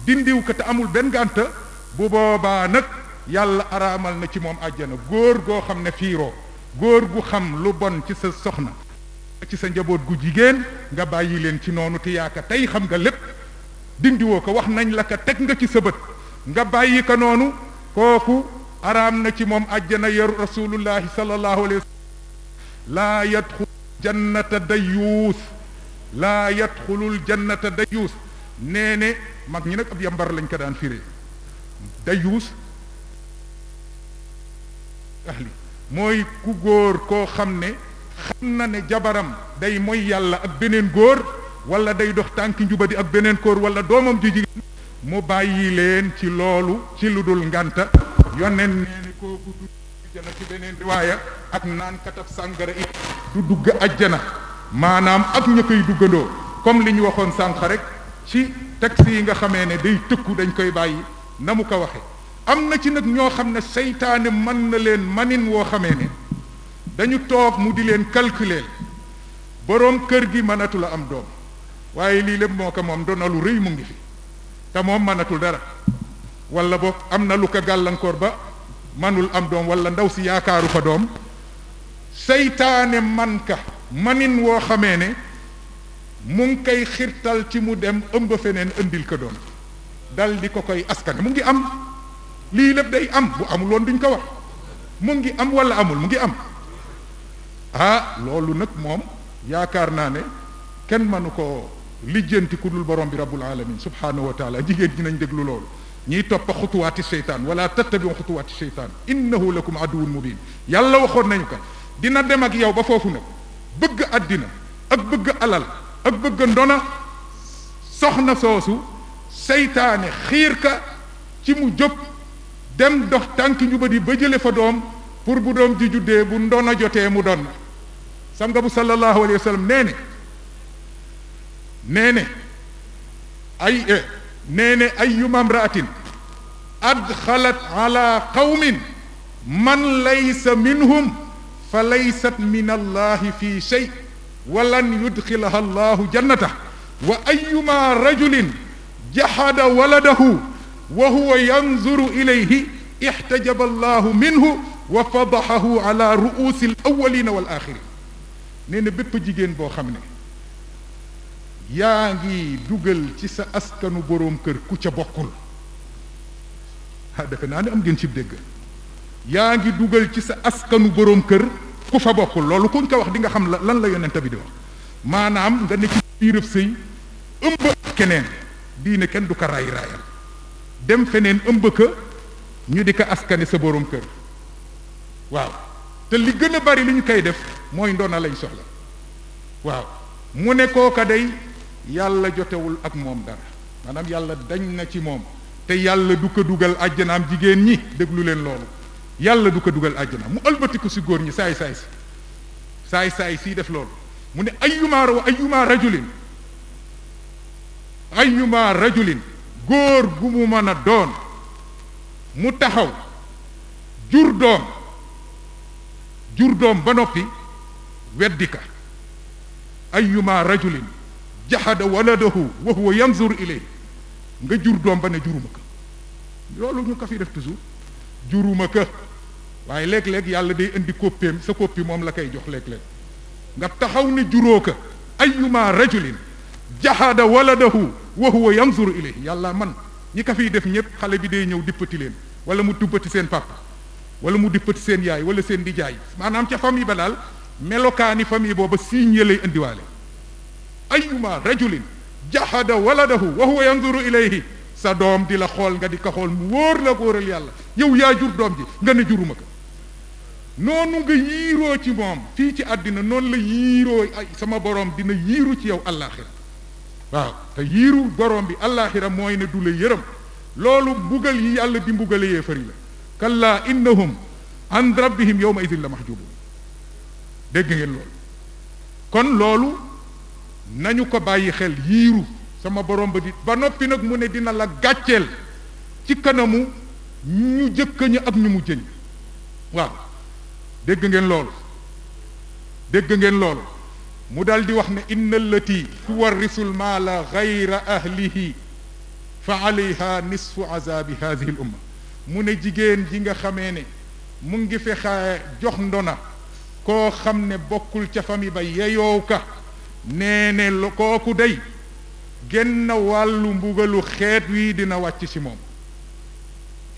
dindiw ko te amul benn gànta bu boobaa nag yàlla araamal na ci moom àjjana góor goo xam ne fiiroo góor gu xam lu bon ci sa soxna ci sa njaboot gu jigéen nga bàyyi leen ci noonu te yaaka tey xam nga lépp dindiwoo ko wax nañ la ka teg nga ci sa bët nga bàyyi ko noonu kooku araam na ci moom àjjana yaru rasulullahi sallallahu alayhi wa sallam laa yadxul jannata dayuus laa yadxulul jannata dayuus nee ne mag ñi nag ab yambar lañ ko daan firee dayuus ahli mooy ku góor koo xam ne xam na ne jabaram day mooy yàlla ak beneen góor wala day dox tànki njubadi ak beneen góor wala doomam ju jigéen mu bàyyi leen ci loolu ci lu dul nganta yoneen nee ne kooku du ajjana ci beneen riwaaya ak naan katab sàngara it du dugg ajjana maanaam ak ña koy duggandoo comme li ñu waxoon sànq rek ci texte yi nga xamee ne day tëkku dañ koy bàyyi na mu ko waxe am na ci nag ñoo xam ne seytaane mën na leen manin woo xamee ne dañu toog mu di leen calculer boroom kër gi mënatul a am doom waaye lii lépp moo ko moom doona lu rëy mu ngi fi te moom mënatul dara wala boog am na lu ko gàllankoor ba manul am doom wala ndaw si yaakaaru fa doom seytaane man ka manin woo xamee ne mu ngi koy xirtal ci mu dem ëmb feneen indil ko doom dal di ko koy askane mu ngi am lii lépp day am bu amul woon duñ ko wax mu ngi am wala amul mu ngi am ah loolu nag moom yaakaar naa ne kenn mënu ko lijjanti ku dul borom bi rabbul alamin subhanahu wa taala jigéen ñi nañ déglu loolu ñiy toppa xutuwaati seytaan wala tattabiu xutuwaati seytaan innahu lakum aduwwun mubin yàlla waxoon nañu ko dina dem ak yow ba foofu nag bëgg àddina ak bëgg alal ak bëgg ndona soxna soosu seytaane xiir ka ci mu jóg dem dox tànki njubadi ba jële fa doom pour bu doom ji juddee bu ndona jotee mu doon sanga bu sallallahu alayhi wa sallam nee ne ayyuma imra'atin adxalat ala qawmin man laysa minhum fa laysat min allahi fi shay walan yudxilaha allahu jannata wa ayyuma rajulin jahada waladahu wa huwa yanzuru ilayhi ihtajaba allahu minhu wa fadahahu ala ru'usi al awwalina wal axirin nee na bépp jigéen boo xam ne yaa ngi dugal ci sa askanu boroom kër ku ca bokkul defe naa ne am ngeen ci dégg yaa ngi dugal ci sa askanu boroom kër ku fa bokkul loolu kuñ ko wax di nga xam lan la yonent bi di wax maanaam nga ne ci biirëb sëy ëmb keneen diine kenn du ko raayal dem feneen ëmb ka ñu di ko askane sa boroom kër waaw te li gën a bari li ñu koy def mooy ndoona lañ soxla waaw mu ne kooka day yàlla jotewul ak moom dara maanaam yàlla dañ na ci moom te yàlla du ko dugal àjjanaam jigéen ñi déglu leen loolu yàlla du ko dugal àjjana mu ëlbatiku si góor ñi saay sii def loolu mu ne ayyuma rajulin góor gu mu mën a doon mu taxaw jur doom ba noppi weddi ka ayyuma rajulin jahada waladahu wa huwa yanzur ilayhi nga jur doom ba ne juruma ka loolu ñu ko fi def toujours juruma ka waaye léeg-léeg yàlla day indi koppeem sa koppi moom la koy jox léeg-léeg nga taxaw ne juróo ka ayyuma rajulin jahada waladahu wa huwa yanzur ilayhi yàlla man ñi ko fiy def ñëpp xale bi day ñëw dippati leen wala mu duppati seen papa wala mu dippati seen yaay wala seen dijaay maanaam ca famille ba daal melokaani famille booba siiñ ya lay indiwaale ayyuma rajulin jahada waladahu wa huwa yanzuru ilayhi sa doom di la xool nga di ko xool mu wóor la góoral yàlla yow yaa jur doom ji nga ne juruma ko noonu nga yiiroo ci moom fii ci àddina noonu la yiiroo ay sama borom dina yiiru ci yow allaaxira waaw te yiiru borom bi allaaxira mooy ne du la yërëm loolu mbugal yi yàlla di mbugale yéefar yi la kallaa innahum an rabbihim yawma idin la mahjubun dégg ngeen loolu kon loolu nañu ko bàyyi xel yiiru sama borom ba di ba noppi nag mu ne dina la gàcceel ci kanamu ñu jëkk ñi ak ñu mu jëñ waaw dégg ngeen loolu mu dal di wax ne inna allati tuwarrisul maala gayra ahlihi fa alayha nisfu azabi hadihi al umma mu ne jigéen ji nga xamee ne mu ngi fexe jox ndona koo xam ne bokkul ca famille ba yeyoow ka nee ne kooku day genn wàllu mbugalu xeet wi dina wàcc ci moom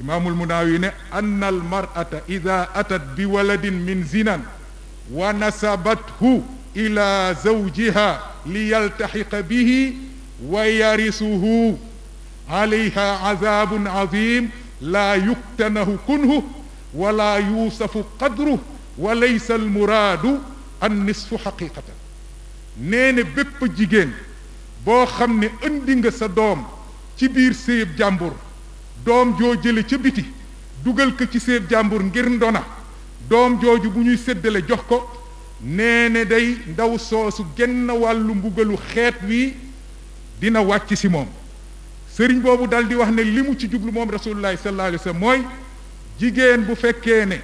imaamul Munaawi ne anna al mar'ata ida atat bi waladin min zinan wa nasabathu ila zawjiha li yaltaxiqa bihi wa yarisuhu alayha azabun azim laa yuktanahu kunhu wala yuusafu qadruhu wa laysa al muraadu an nisfu xaqiqatan nee ne bépp jigéen boo xam ne indi nga sa doom ci biir séyeb jàmbur doom joo jële ca biti dugal ko ci séyeb jàmbur ngir ndona doom jooju bu ñuy séddale jox ko nee ne day ndaw soosu genn wàllu mbugalu xeet wi dina wàcc ci moom sëriñ boobu dal di wax ne li mu ci jublu moom rasulullahi sallallahu alayhi wa sallam mooy jigéen bu fekkee ne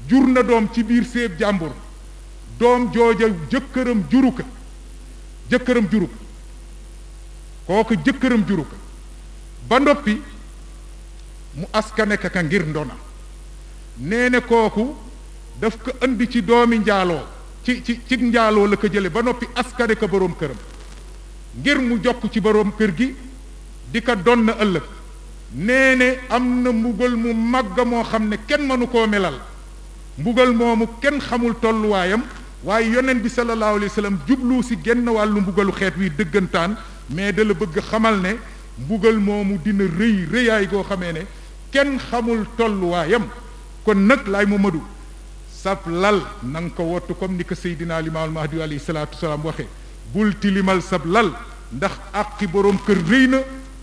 jur na doom ci biir séyeb jàmbur doom jooja jëkkëram juru ko kooku jëkkëram juru ko ba noppi mu askane ka ngir ndona nee ne kooku daf ko indi ci doomi njaaloo ci njaaloo la ko jële ba noppi askane ka boroom këram ngir mu jokk ci boroom kër gi di ko donn na ëllëg nee ne am na mbugal mu màgg moo xam ne kenn mënu koo melal mbugal moomu kenn xamul tolluwaayam waaye yonent bi sallallahu alayhi wa sallam jublu si genn wàllu mbugalu xeet wi dëggantaan mais da la bëgg xamal ne mbugal moomu dina rëy rëyaay goo xamee ne kenn xamul tolluwaayam kon nag laay Mamadu sab lal na nga ko wottu comme ni ko Seydina Limaamul Mahdi alayhi salaatu wasalaam waxee bul tilimal sab lal ndax àqi boroom kër rëy na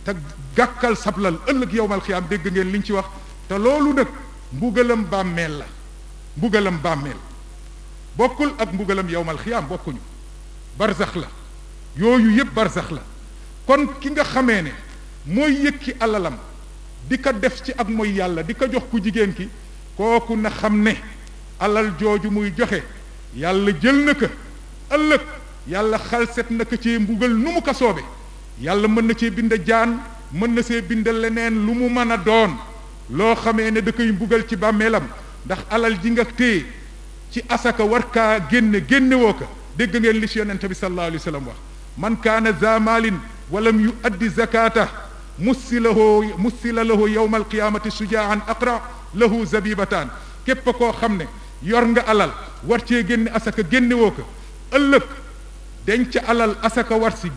te gàkkal sab lal ëllëg yowmal xiyaam dégg ngeen liñ ci wax te loolu nag mbugalam bàmmeel la mbugalam bàmmeel bokkul ak mbugalam yowmal xiyaam bokkuñu barzax la yooyu yëpp barzax la kon ki nga xamee ne mooy yëkki alalam di ko def ci ak mooy yàlla di ko jox ku jigéen ki kooku na xam ne alal jooju muy joxe yàlla jël na ko ëllëg yàlla xalset na ko ci mbugal nu mu ko soobe yàlla mën na cee bind jaan mën na see bind leneen lu mu mën a doon loo xamee ne da koy mbugal ci bàmmeelam ndax alal ji nga téye ci asaka war kaa génnewoo ko dégg ngeen li ci yonente bi sallallahu alayhi wa sallam wax man kaana za maalin walam yu addi zakata mussila lahu yowma alqiyamati sujaan aqra lahu zabibataan képp koo xam ne yor nga alal war cee génne asaka génnewoo ko ëllëg denc alal asaka war si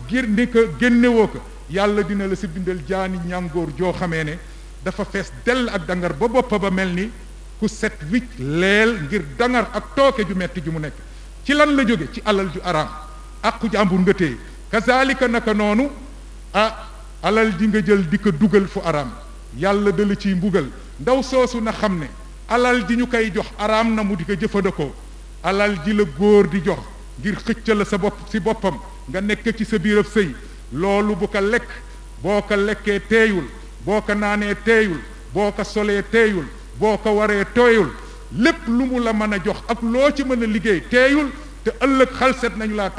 génnewoo ko yàlla dina la si bindal jaani ñàngoor joo xamee ne dafa fees dell ak dangar ba boppa ba mel ni ku set wicc leel ngir dangar ak tooke ju metti ju mu nekk ci lan la jóge ci alal ju araam aqu jàmbur nga téye kazalika naka noonu alal ji nga jël di ko dugal fu araam yàlla dala ciy mbugal ndaw soosu na xam ne alal ji ñu koy jox araam na mu di ko jëfandikoo alal ji la góor di jox ngir xëcca la sa bopp si boppam nga nekk ci sa biirab sëy loolu bu ko lekk boo ko lekkee teeyul boo ko naanee teeyul boo ko solee teeyul boo ko waree tooyul lépp lu mu la mën a jox ak loo ci mën a liggéey teeyul te ëllëg xalset nañu laa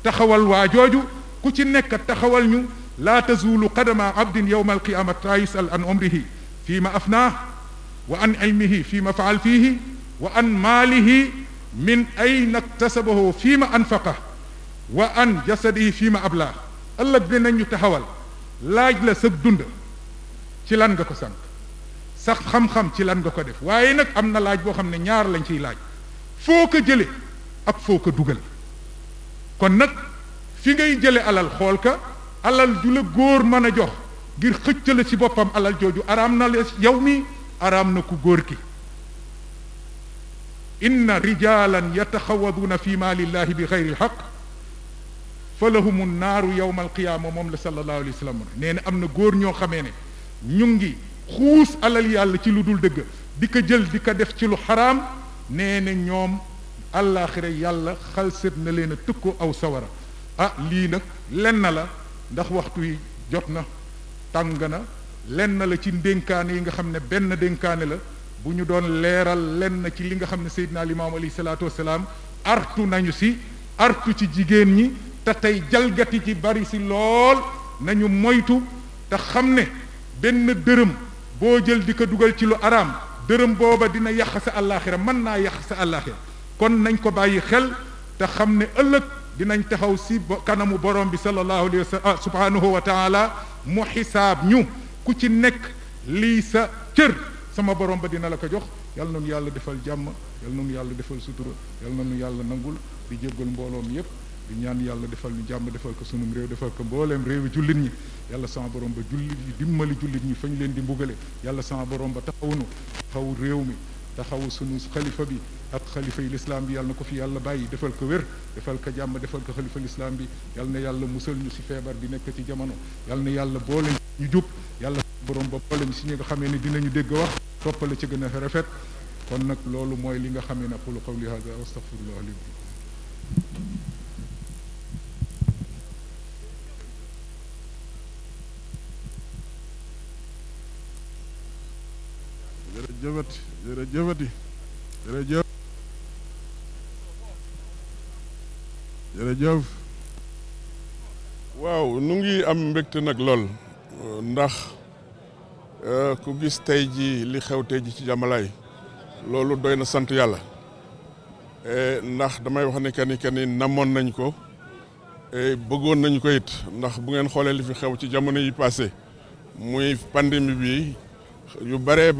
taxawal waa jooju ku ci nekk taxawal ñu laa tazuulu qadama abdin yowma alqiyama ta yusal an umrihi fii ma afnaah wa an ilmihi fii ma faal fiihi wa an maalihi min ayna iktasabahu fii ma anfaqa wa an jasadihi fii ma ablaah ëllëg dinañ ñu taxawal laaj la sa dund ci lan nga ko sànq sax xam-xam ci lan nga ko def waaye nag am na laaj boo xam ne ñaar lañ ciy laaj foo ko jële ak foo ko dugal kon nag fi ngay jële alal xool ka alal ju la góor mën a jox ngir xëccale ci boppam alal jooju araam na la yow mi araam na ku góor ki inna rijalan yataxawaduuna fi maalillahi bi xayri lxaq fa lahumu naaru yowma alqiyaama moom la sallallahu alayhi wa sallam nee na am na góor ñoo xamee ne ñu ngi xuus alal yàlla ci lu dul dëgg di ko jël di ko def ci lu xaraam nee na ñoom àllaaxira yàlla xalset na leen a tëkkoo aw sawara lii nag lenn la ndax waxtu yi jot na tàng na lenn la ci ndénkaane yi nga xam ne benn dénkaane la bu ñu doon leeral lenn ci li nga xam ne Seydina Limaamu alayhi salaatu wasalaam artu nañu si artu ci jigéen ñi te tey jalgati ci bari si lool nañu moytu te xam ne benn dërëm boo jël di ko dugal ci lu araam dërëm booba dina yàq sa àllaaxira mën naa yàq sa àllaaxira kon nañ ko bàyyi xel te xam ne ëllëg dinañ taxaw si kanamu borom bi sallallahu alayhi wa sallam subhanahu wa taala mu xisaab ñu ku ci nekk lii sa cër sama borom ba dina la ko jox. yal na nu yàlla defal jàmm yal na nu yàlla defal sutura yal na nu yàlla nangul di jéggal mbooloom yépp di ñaan yàlla defal ñu jàmm defal ko sunum réew defal ko mbooleem réewi jullit ñi yàlla sama borom ba jullit ñi dimbali jullit ñi fañ leen di mbugale yàlla sama borom ba taxawunu taxaw réew mi taxaw sunu xalifa bi ak xalifa yi lislaam bi yàlla na ko fi yàlla bàyyi defal ko wér defal ko jàmm defal ko xalifa lislaam bi yàlla na yàlla musal ñu si feebar bi nekk ci jamono yàlla na yàlla boole ñu jub yàlla borom ba boole ñu si ñi nga xamee ne dinañu dégg wax toppale ci gën a rafet kon nag loolu mooy li nga xamee ne aqulu qawli hada wa astaghfirullah li jërëjëfati jërëjëfati jërëjëf jërëjëf waaw nu ngi am mbégte nag lool ndax ku gis tey ji li xew tey ji ci Jàmmalaay loolu doy na sant yàlla ndax damay wax ne que ni namoon nañ ko bëggoon nañ ko it ndax bu ngeen xoolee li fi xew ci jamono yi passé muy pandémie bi yu bare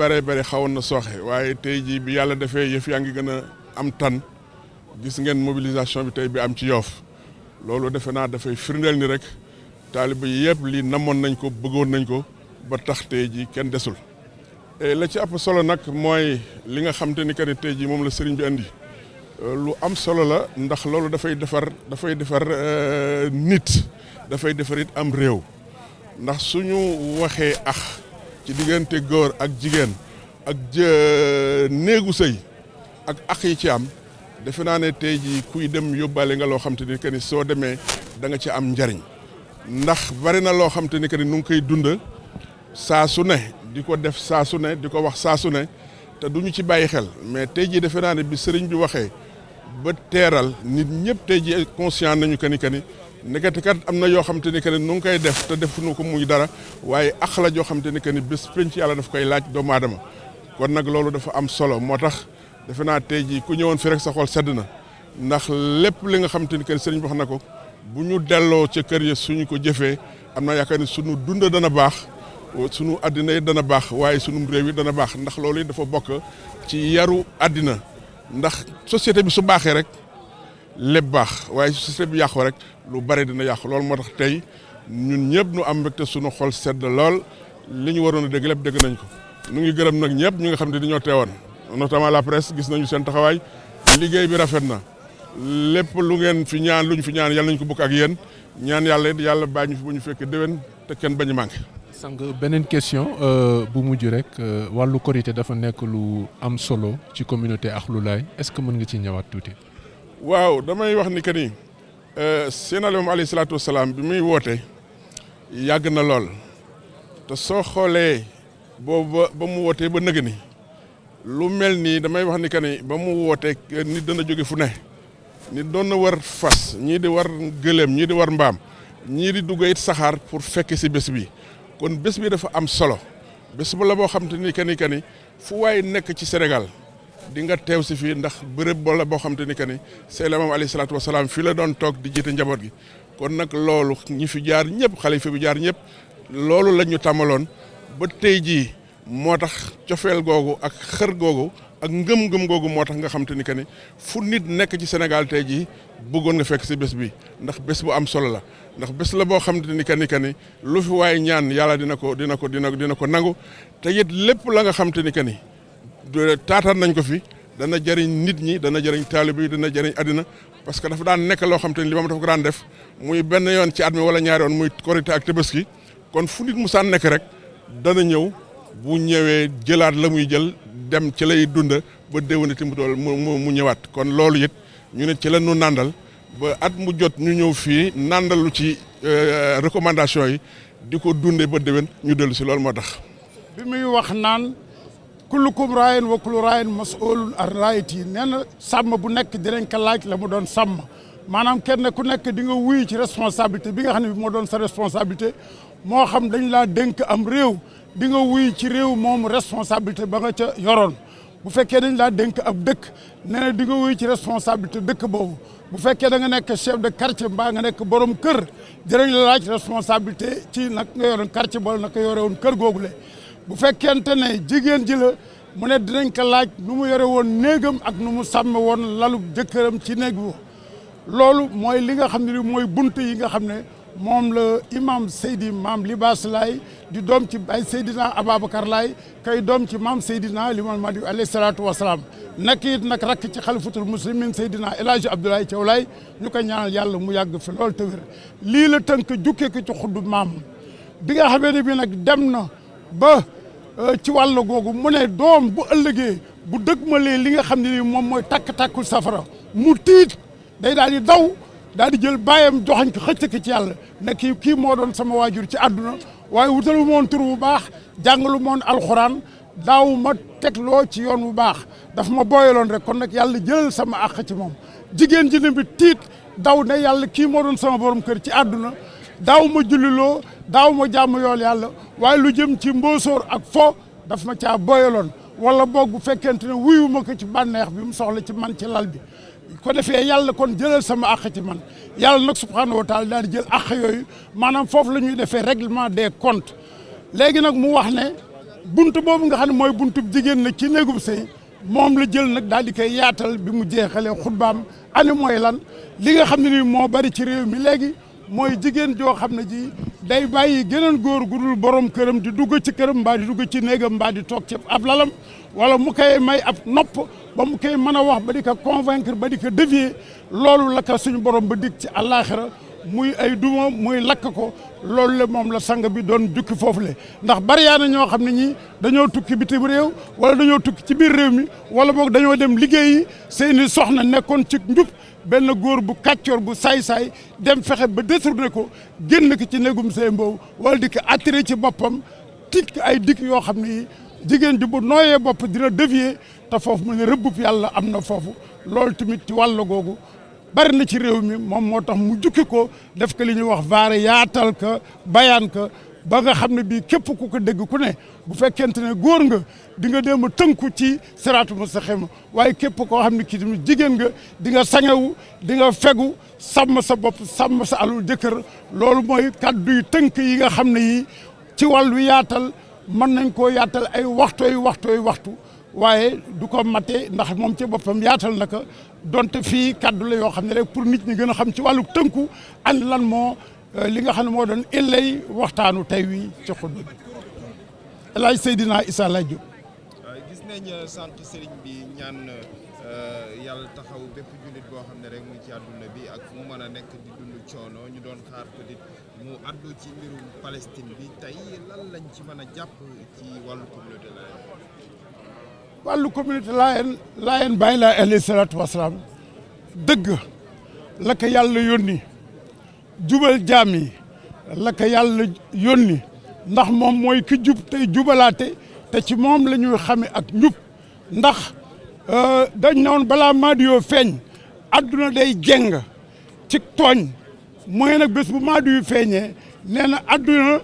xawoon na sooxe waaye tey jii bi yàlla defee yëf yaa ngi gën a am tan gis ngeen mobilisation bi tey bi am ci Yoff loolu defe naa dafay firndeel ni rek taaliba yi yëpp lii namoon nañ ko bëggoon nañ ko ba tax tey jii kenn desul. la ci ëpp solo nag mooy li nga xam te ni que ni tey jii moom la sëriñ bi andi lu am solo la ndax loolu dafay defar nit dafay defar it am réew ndax suñu waxee ci diggante góor ak jigéen ak néegu sëy ak yi ci am defe naa ne tey jii kuy dem yóbbaale nga loo xam te ni que ni soo demee da nga ci am njariñ ndax bari na loo xam te ni que ni nu ngi koy dund saa su ne di ko def saa su ne di ko wax saa su ne te du ñu ci bàyyi xel mais tey jii defe naa ne bi sëriñ bi waxee ba teeral nit ñëpp tey jii conscient nañu que ni nekkati kat am na yoo xam te ni que ni nu ngi koy def te defuñu ko muy dara waaye ak la joo xam te ni que ni bés penc yàlla daf koy laaj doomu aadama kon nag loolu dafa am solo moo tax defe naa tey jii ku ñëwoon fi rek sa xol sedd na ndax lépp li nga xam te ni que ni sëriñ bi wax na ko bu ñu delloo ca kër ya suñu ko jëfee am na yaakaar ni suñu dund dana baax sunu àddina yi dana baax waaye sunu réew yi dana baax ndax loolu yi dafa bokk ci yaru àddina ndax société bi su baaxee rek lépp baax waaye société bi yàqu rek lu bari dina yàqu loolu moo tax tey ñun ñëpp nu am mbégte sunu xol sedd lool li ñu waroon a dégg lépp dégg nañ ko. nu ngi gërëm nag ñëpp ñu nga xam ne dañoo teewoon notamment la presse gis nañu seen taxawaay liggéey bi rafet na lépp lu ngeen fi ñaan lu ñu fi ñaan yàlla nañ ko bokk ak yéen ñaan yàlla bàyyi ñu fi bu ñu fekkee déwén te kenn bañ a manqué. sang beneen question bu mujj rek wàllu korité dafa nekk lu am solo ci communauté Ahlou Laye est-ce que mën nga ci ñëwaat tuuti. waaw damay wax ni que ni seen alayhi alayhi salaatu wasalaam bi muy woote yàgg na lool te soo xoolee boobu ba mu wootee ba nëgg ni lu mel nii damay wax ni que ni ba mu wootee nit dana jóge fu ne nit doon na war fas ñii di war gëléem ñii di war mbaam ñii di dugg it saxaar pour fekk si bés bi. kon bés bi dafa am solo bés bu la boo xam te ni que ni fu waay nekk ci Sénégal di nga teew si fii ndax bërëb la boo xam te ni que ni Seydina Limaamu alayhi salaatu wasalaam fii la doon toog di jiite njaboot gi kon nag loolu ñi fi jaar ñëpp xalifa bi jaar ñëpp loolu la ñu tàmmaloon ba tey jii moo tax cofeel googu ak xër googu ak ngëm-ngëm googu moo tax nga xam te ni que ni fu nit nekk ci Sénégal tey jii bëggoon nga fekk si bés bi ndax bés bu am solo la ndax bés la boo xam te ni que ni lu fi waaye ñaan yàlla dina ko nangu te it lépp la nga xam te ni que ni taataan nañ ko fi dana jëriñ nit ñi dana jëriñ taalibe yi dana jëriñ àddina parce que dafa daan nekk loo xam te ni li moom dafa ko daan def muy benn yoon ci at mi wala ñaari yoon muy korité ak tabaski kon fu nit musaan nekk rek dana ñëw bu ñëwee jëlaat la muy jël dem ci lay dund ba déwénati mu dool mu ñëwaat kon loolu it ñu ne ci la ñu nàndal ba at mu jot ñu ñëw fii nàndalu ci recommandation yi di ko dundee ba déwén ñu dellu si loolu moo tax. bi muy wax naan kullukum raayin wa kullu raayin mas'uulun an raayati nee na sàmm bu nekk dinañ ko laaj la mu doon sàmm maanaam kenn ku nekk di nga wuy ci responsabilité bi nga xam ne moo doon sa responsabilité moo xam dañ laa dénk am réew di nga wuy ci réew moom responsabilité ba nga ca yoroon bu fekkee dañ laa dénk ab dëkk nee na di nga wuyu ci responsabilité dëkk boobu bu fekkee da nga nekk chef de quartier mbaa nga nekk borom kër dinañ la laaj responsabilité ci nag nga yoroon quartier bool naka yore woon kër googule bu fekkente ne jigéen ji la mu ne dinañ ko laaj nu mu yore woon néegam ak nu mu sàmme woon lalu jëkkëram ci néeg bi loolu mooy li nga xam ne mooy bunt yi nga xam ne moom la imam Seydi maam Libaas Laay di doom ci ay Seydina Ababacar Laay kay doom ci maam Seydina Limaamu Mahdi alayhi salaatu wasalaam nekk it nag rakk ci xalifatul muslimin Seydina El Hadji Abdoulaye Thiaw Laay ñu ko ñaanal yàlla mu yàgg fi loolu te wér lii la tënk jukkee ko ci xuddu maam bi nga xamee ne bi nag dem na ba ci wàll googu mu ne doom bu ëllëgee bu dëgmalee li nga xam ne ni moom mooy takk-takkul safara mu tiit day daal di daw daal di jël bàyyam joxañ ko xëcc ko ci yàlla ne kii moo doon sama waajur ci àdduna waaye wutalu moon tur bu baax jàngalu moon alxuraan daaw ma tegloo ci yoon bu baax daf ma booyaloon rek kon nag yàlla jëlal sama àq ci moom jigéen ji ne bi tiit daw ne yàlla kii moo doon sama borom kër ci àdduna daaw ma julliloo daaw ma jàmm yool yàlla waaye lu jëm ci mbóosóor ak fo daf ma caa booyaloon wala boog bu fekkente ne wuyu ma ko ci bànneex bi mu soxla ci man ci lal bi ko defee yàlla kon jëlal sama àq ci man yàlla nag subhanahu wa taala daal di jël àq yooyu maanaam foofu la ñuy defee règlement des comptes léegi nag mu wax ne bunt boobu nga xam ne mooy buntub jigéen nag ci néegub sëy moom la jël nag daal di koy yaatal bi mu jeexalee xutbaam ani mooy lan li nga xam ne ni moo bari ci réew mi léegi mooy jigéen joo xam ne ji day bàyyi geneen góor gu dul borom këram di dugg ci këram mbaa di dugg ci néegam mbaa di toog ci ab lalam wala mu koy may ab nopp ba mu koy mën a wax ba di ko convaincre ba di ko dévier loolu la ko suñu borom ba dig ci àllaaxira muy ay duma muy lakk ko loolu la moom la sang bi doon jukki foofu le ndax bari yaa na ñoo xam ne ñii dañoo tukki bitim réew wala dañoo tukki ci biir réew mi wala boog dañoo dem liggéeyi seeni soxna nekkoon ci njub benn góor bu kàccoor bu saay-saay dem fexe ba détourné ko génn ko ci néegum sëy mboobu wala di ko attiré ci boppam tik ay dik yoo xam ne jigéen ji bu nooyee bopp dina dévier te foofu mu ne rëbbub yàlla am na foofu loolu tamit ci wàll googu bari na ci réew mi moom moo tax mu jukki ko def ko li ñuy wax vaare yaatal ka bayaan ka ba nga xam ne bii képp ku ko dégg ku ne bu fekkente ne góor nga di nga dem a tënku ci siraatu mustaqim waaye képp koo xam ne kii tamit jigéen nga di nga sangewu di nga fegu sàmm sa bopp sàmm sa alul jëkkër loolu mooy kàddu yu tënk yi nga xam ne yi ci wàllu yaatal mën nañ koo yaatal ay waxtu waaye du ko mate ndax moom ci boppam yaatal na ko donte fii kaddu la yoo xam ne rek pour nit ñi gën a xam ci wàllu tënku an lan moo li nga xam ne moo doon illay waxtaanu tey wi ci xutba bi El Hadj Seydina Issa Laye Diop. gis nañ sant sëriñ bi ñaan yàlla taxaw bépp jullit boo xam ne rek mu ci àdduna bi ak fu mu mën a nekk di dund coono ñu doon xaar peut-être mu addu ci mbirum Palestine bi tey lan lañ ci mën a jàpp ci wàllu communauté Layène. wàllu communauté Layène Baye Laye alayhi salaatu wasalaam dëgg la ko yàlla yónni jubal jaam yi la ko yàlla yónni ndax moom mooy ki jub tey jubalaate te ci moom la ñuy xame ak njub ndax dañ ne woon balaa Maadiyo feeñ adduna day jeng ci tooñ mooy nag bés bu Maadiyo feeñee nee na adduna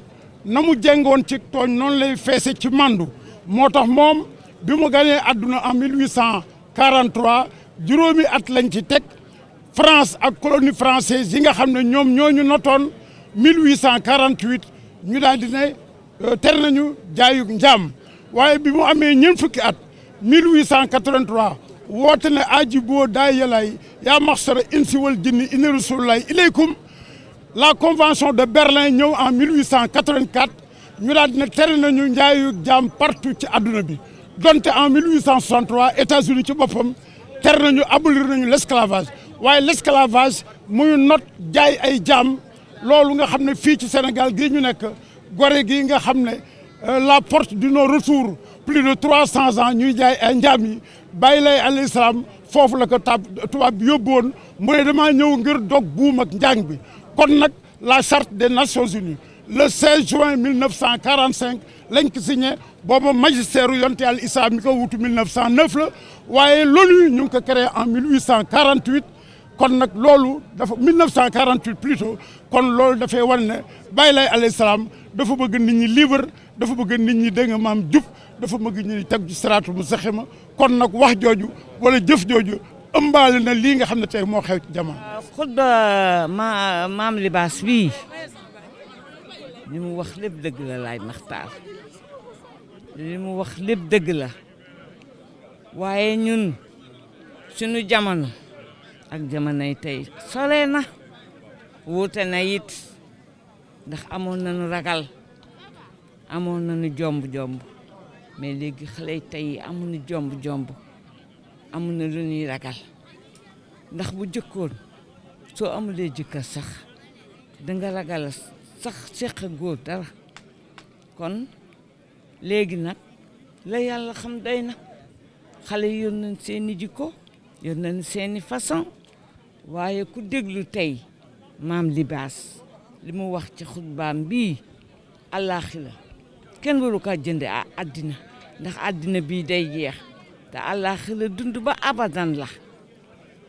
na mu jengoon ci tooñ noonu lay feese ci mandu moo tax moom bi mu ganee adduna en 1843 juróomi at lañ ci teg France ak colonie française yi nga xam ne ñoom ñooñu notoon 1848 ñu daal di ne tere nañu jaayug njaam waaye bi mu amee ñeent fukki at 1883 woote ne aji boo daay yalaay yaa maxsara insi wal jinni inni rasulullahi ilaykum la convention de Berlin ñëw en 1884 ñu daal di ne tere nañu njaayug jaam partout ci adduna bi donte en 1863 États-Unis ci boppam tere nañu abolir nañu l'esclavage waaye l'esclavage muy not jaay ay jaam loolu nga xam ne fii ci Sénégal gii ñu nekk Gorée gii nga xam ne la porte du non-retour plus de 300 ans ñuy jaay ay njaam yi Baye Laye alayhi salaam foofu la ko tubaab bi yóbbu woon mu ne damaa ñëw ngir dog buum ak njaang bi kon nag la charte des Nations Unies le 16 juin 1945 lañ ko signé booba magistère yonte Yàlla Issa mi ko wutu 1909 la waaye l'ONU ñu ngi ko créé en 1848 kon nag loolu dafa 1948 plutôt kon loolu dafay wan ne Baye Laye alayhi salaam dafa bëgg nit ñi libre dafa bëgg nit ñi dégg nga maam jub dafa bëgg nit ñi teg ci siraatul mustaqiim kon nag wax jooju wala jëf jooju ëmbaale na lii nga xam ne tey moo xew ci jamono. xutba maam libaas bii li mu wax lépp dëgg la Laay Maxtaar li mu wax lépp dëgg la waaye ñun suñu jamono ak jamonoy tey sore na wuute na it ndax amoon nañu ragal amoon nañu jomb-jomb mais léegi xale yi tey amuñu jomb-jomb amuñu lu ñuy ragal ndax bu jëkkoon soo amulee jëkkër sax danga ragal sax seq góor dara kon léegi nag la yàlla xam doy na xale yi yor nañ seeni jikko yor nañ seeni façon waaye ku déglu tey maam libaas li mu wax ci xutbaam bii àllaaxira kenn waru ko jënde àddina ndax àddina bii day jeex te àllaaxira dund ba abadan la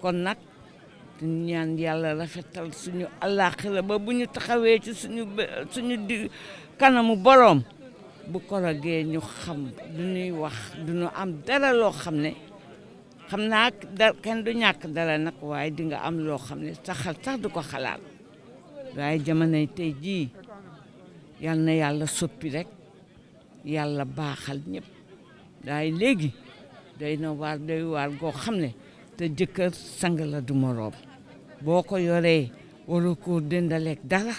kon nag duñu ñaan yàlla rafetal suñu àllaaxira ba bu ñu taxawee ci suñu di kanamu boroom bu korogee ñu xam lu ñuy wax du ñu am dara loo xam ne xam naa kenn du ñàkk dara nag waaye di nga am loo xam ne saxal sax du ko xalaat waaye jamonoy tey jii yal na yàlla soppi rek yàlla baaxal ñëpp waaye léegi doy na waar doy waar goo xam ne te jëkkër sang la du moroom boo ko yoree wala koo dëndaleeg dara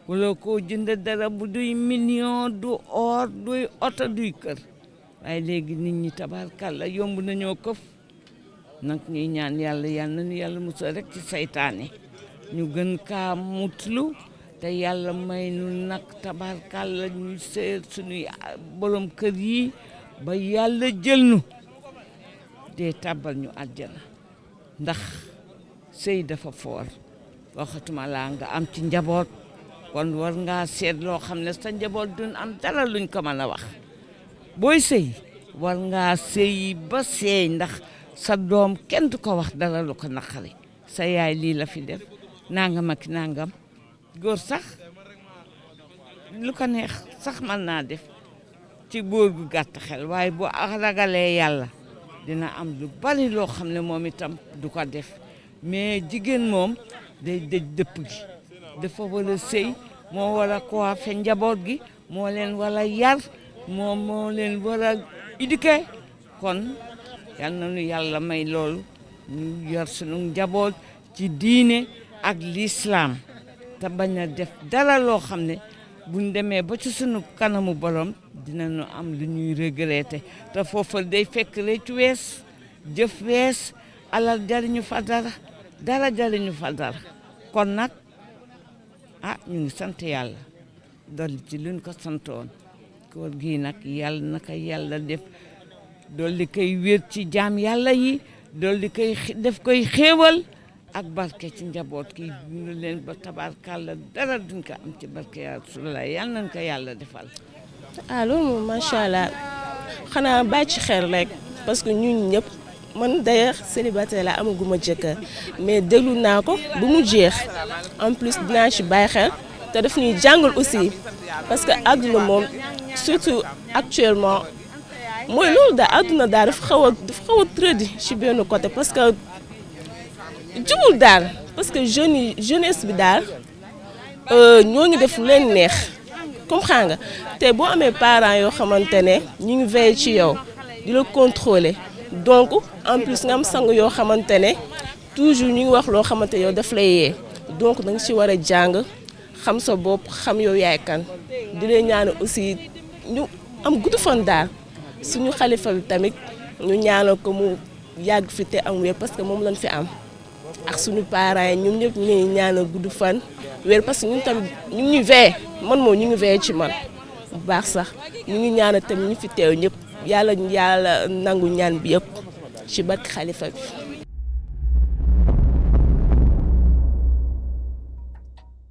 wala koo jënd dara bu duy million du or duy oto duy kër waaye léegi nit ñi tabarkàlla yomb nañoo këf nag ñuy ñaan yàlla yal nañu yàlla musal rek ci saytaane ñu gën kaa mutlu te yàlla may nu nag tabarkàlla ñu seet suñuy borom kër yi ba yàlla jël nu dee tàbbal ñu àjjana ndax sëy dafa foor waxatuma laa nga am ci njaboot kon war ngaa seet loo xam ne sa njaboot duñ am dara luñ ko mën a wax booy sëy war ngaa sëy ba seey ndax sa doom kenn du ko wax dara lu ko naqari sa yaay lii la fi def nangam ak nangam góor sax lu ko neex sax mën naa def ci góor gu gàtt xel waaye bu ragalee yàlla dina am lu bari loo xam ne moom itam du ko def mais jigéen moom day dëj dëpp gi dafa war a sëy moo war a coiffer njaboot gi moo leen war a yar moo leen war a éduquer kon yal na nu yàlla may loolu ñu yor sunu njaboot ci diine ak l'islam te bañ a def dara loo xam ne buñ demee ba ci sunu kanamu borom dinañu am lu ñuy regretter te foofa day fekk réccu wees jëf wees alal jariñu fa dara jariñu fa dara kon nag ñu ngi sant yàlla dolli ci luñ ko santoon koor gi nag yàlla naka yàlla def dolli koy wér ci jaam yàlla yi dolli koy def koy xéewal ak barke ci njaboot ki ñu leen ba tabarkàlla dara duñ ko am ci barke ya Rasulullah yàlla nañ ko yàlla defal. loolu moom macha allah xanaa bàyyi ci xel rek parce que ñun ñëpp man d'ailleurs célibataire la amaguma jëkkër mais déglu naa ko bu mu jeex en plus dinaa ci bàyyi xel te daf ñuy jàngal aussi parce que àdduna moom surtout actuellement mooy loolu daal àdduna daal dafa xaw a tradi ci benn côté parce que jubul daal parce que jeunesse bi daal ñoo ngi def lu leen neex comprends nga te boo amee parents yoo xamante ne ñu ngi veillé ci yow di la contrôler donc en plus nga am sang yoo xamante ne toujours ñu ngi wax loo xamante yow daf lay yee donc da nga ci war a jàng xam sa bopp xam yow yaay kan di leen ñaanal aussi ñu am gudd fan daal suñu xalifa bi tamit ñu ñaanal ko mu yàgg fi te am wér parce que moom lañ fi am ak suñu parents yi ñun ñëpp ñu ngi ñaanal gudd fan wér parce que ñun tamit ñu ngi veillé man moom ñu ngi veillé ci man bu baax sax ñu ngi ñaanal tamit ñu fi teew ñëpp yàlla nangu ñaan bi yëpp ci barke xalifa bi.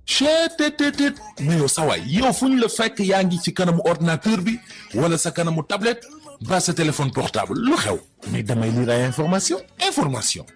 cheetetetet mais yow sawaay yow fu ñu la fekk yaa ngi ci kanamu ordinateur bi wala sa kanamu tablette ba sa téléphone portable lu xew mais damay lire ay information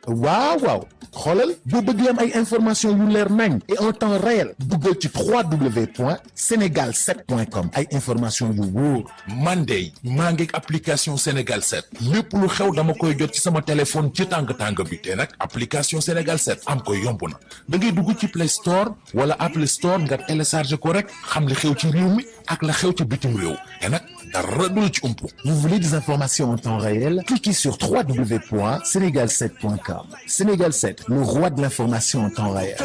waaw xoolal boo bëggee am ay information yu leer nañ et en temps réel duggal ci www.senegal7.com ay information yu wóor man de maa ngi application Sénégal 7 lépp lu xew dama koy jot ci sama téléphone ci tàng bi te nag application Sénégal 7 am ko yomb na da ngay dugg ci Play Store wala Apple Store nga télécharge ko rek xam li xew ci réew mi ak la xew ci bitim réew te nag dara du la ci umpu. Vous voulez des informations en temps réel? Cliquez sur www.senegal7.com. Sénégal 7, le roi de l'information en temps réel.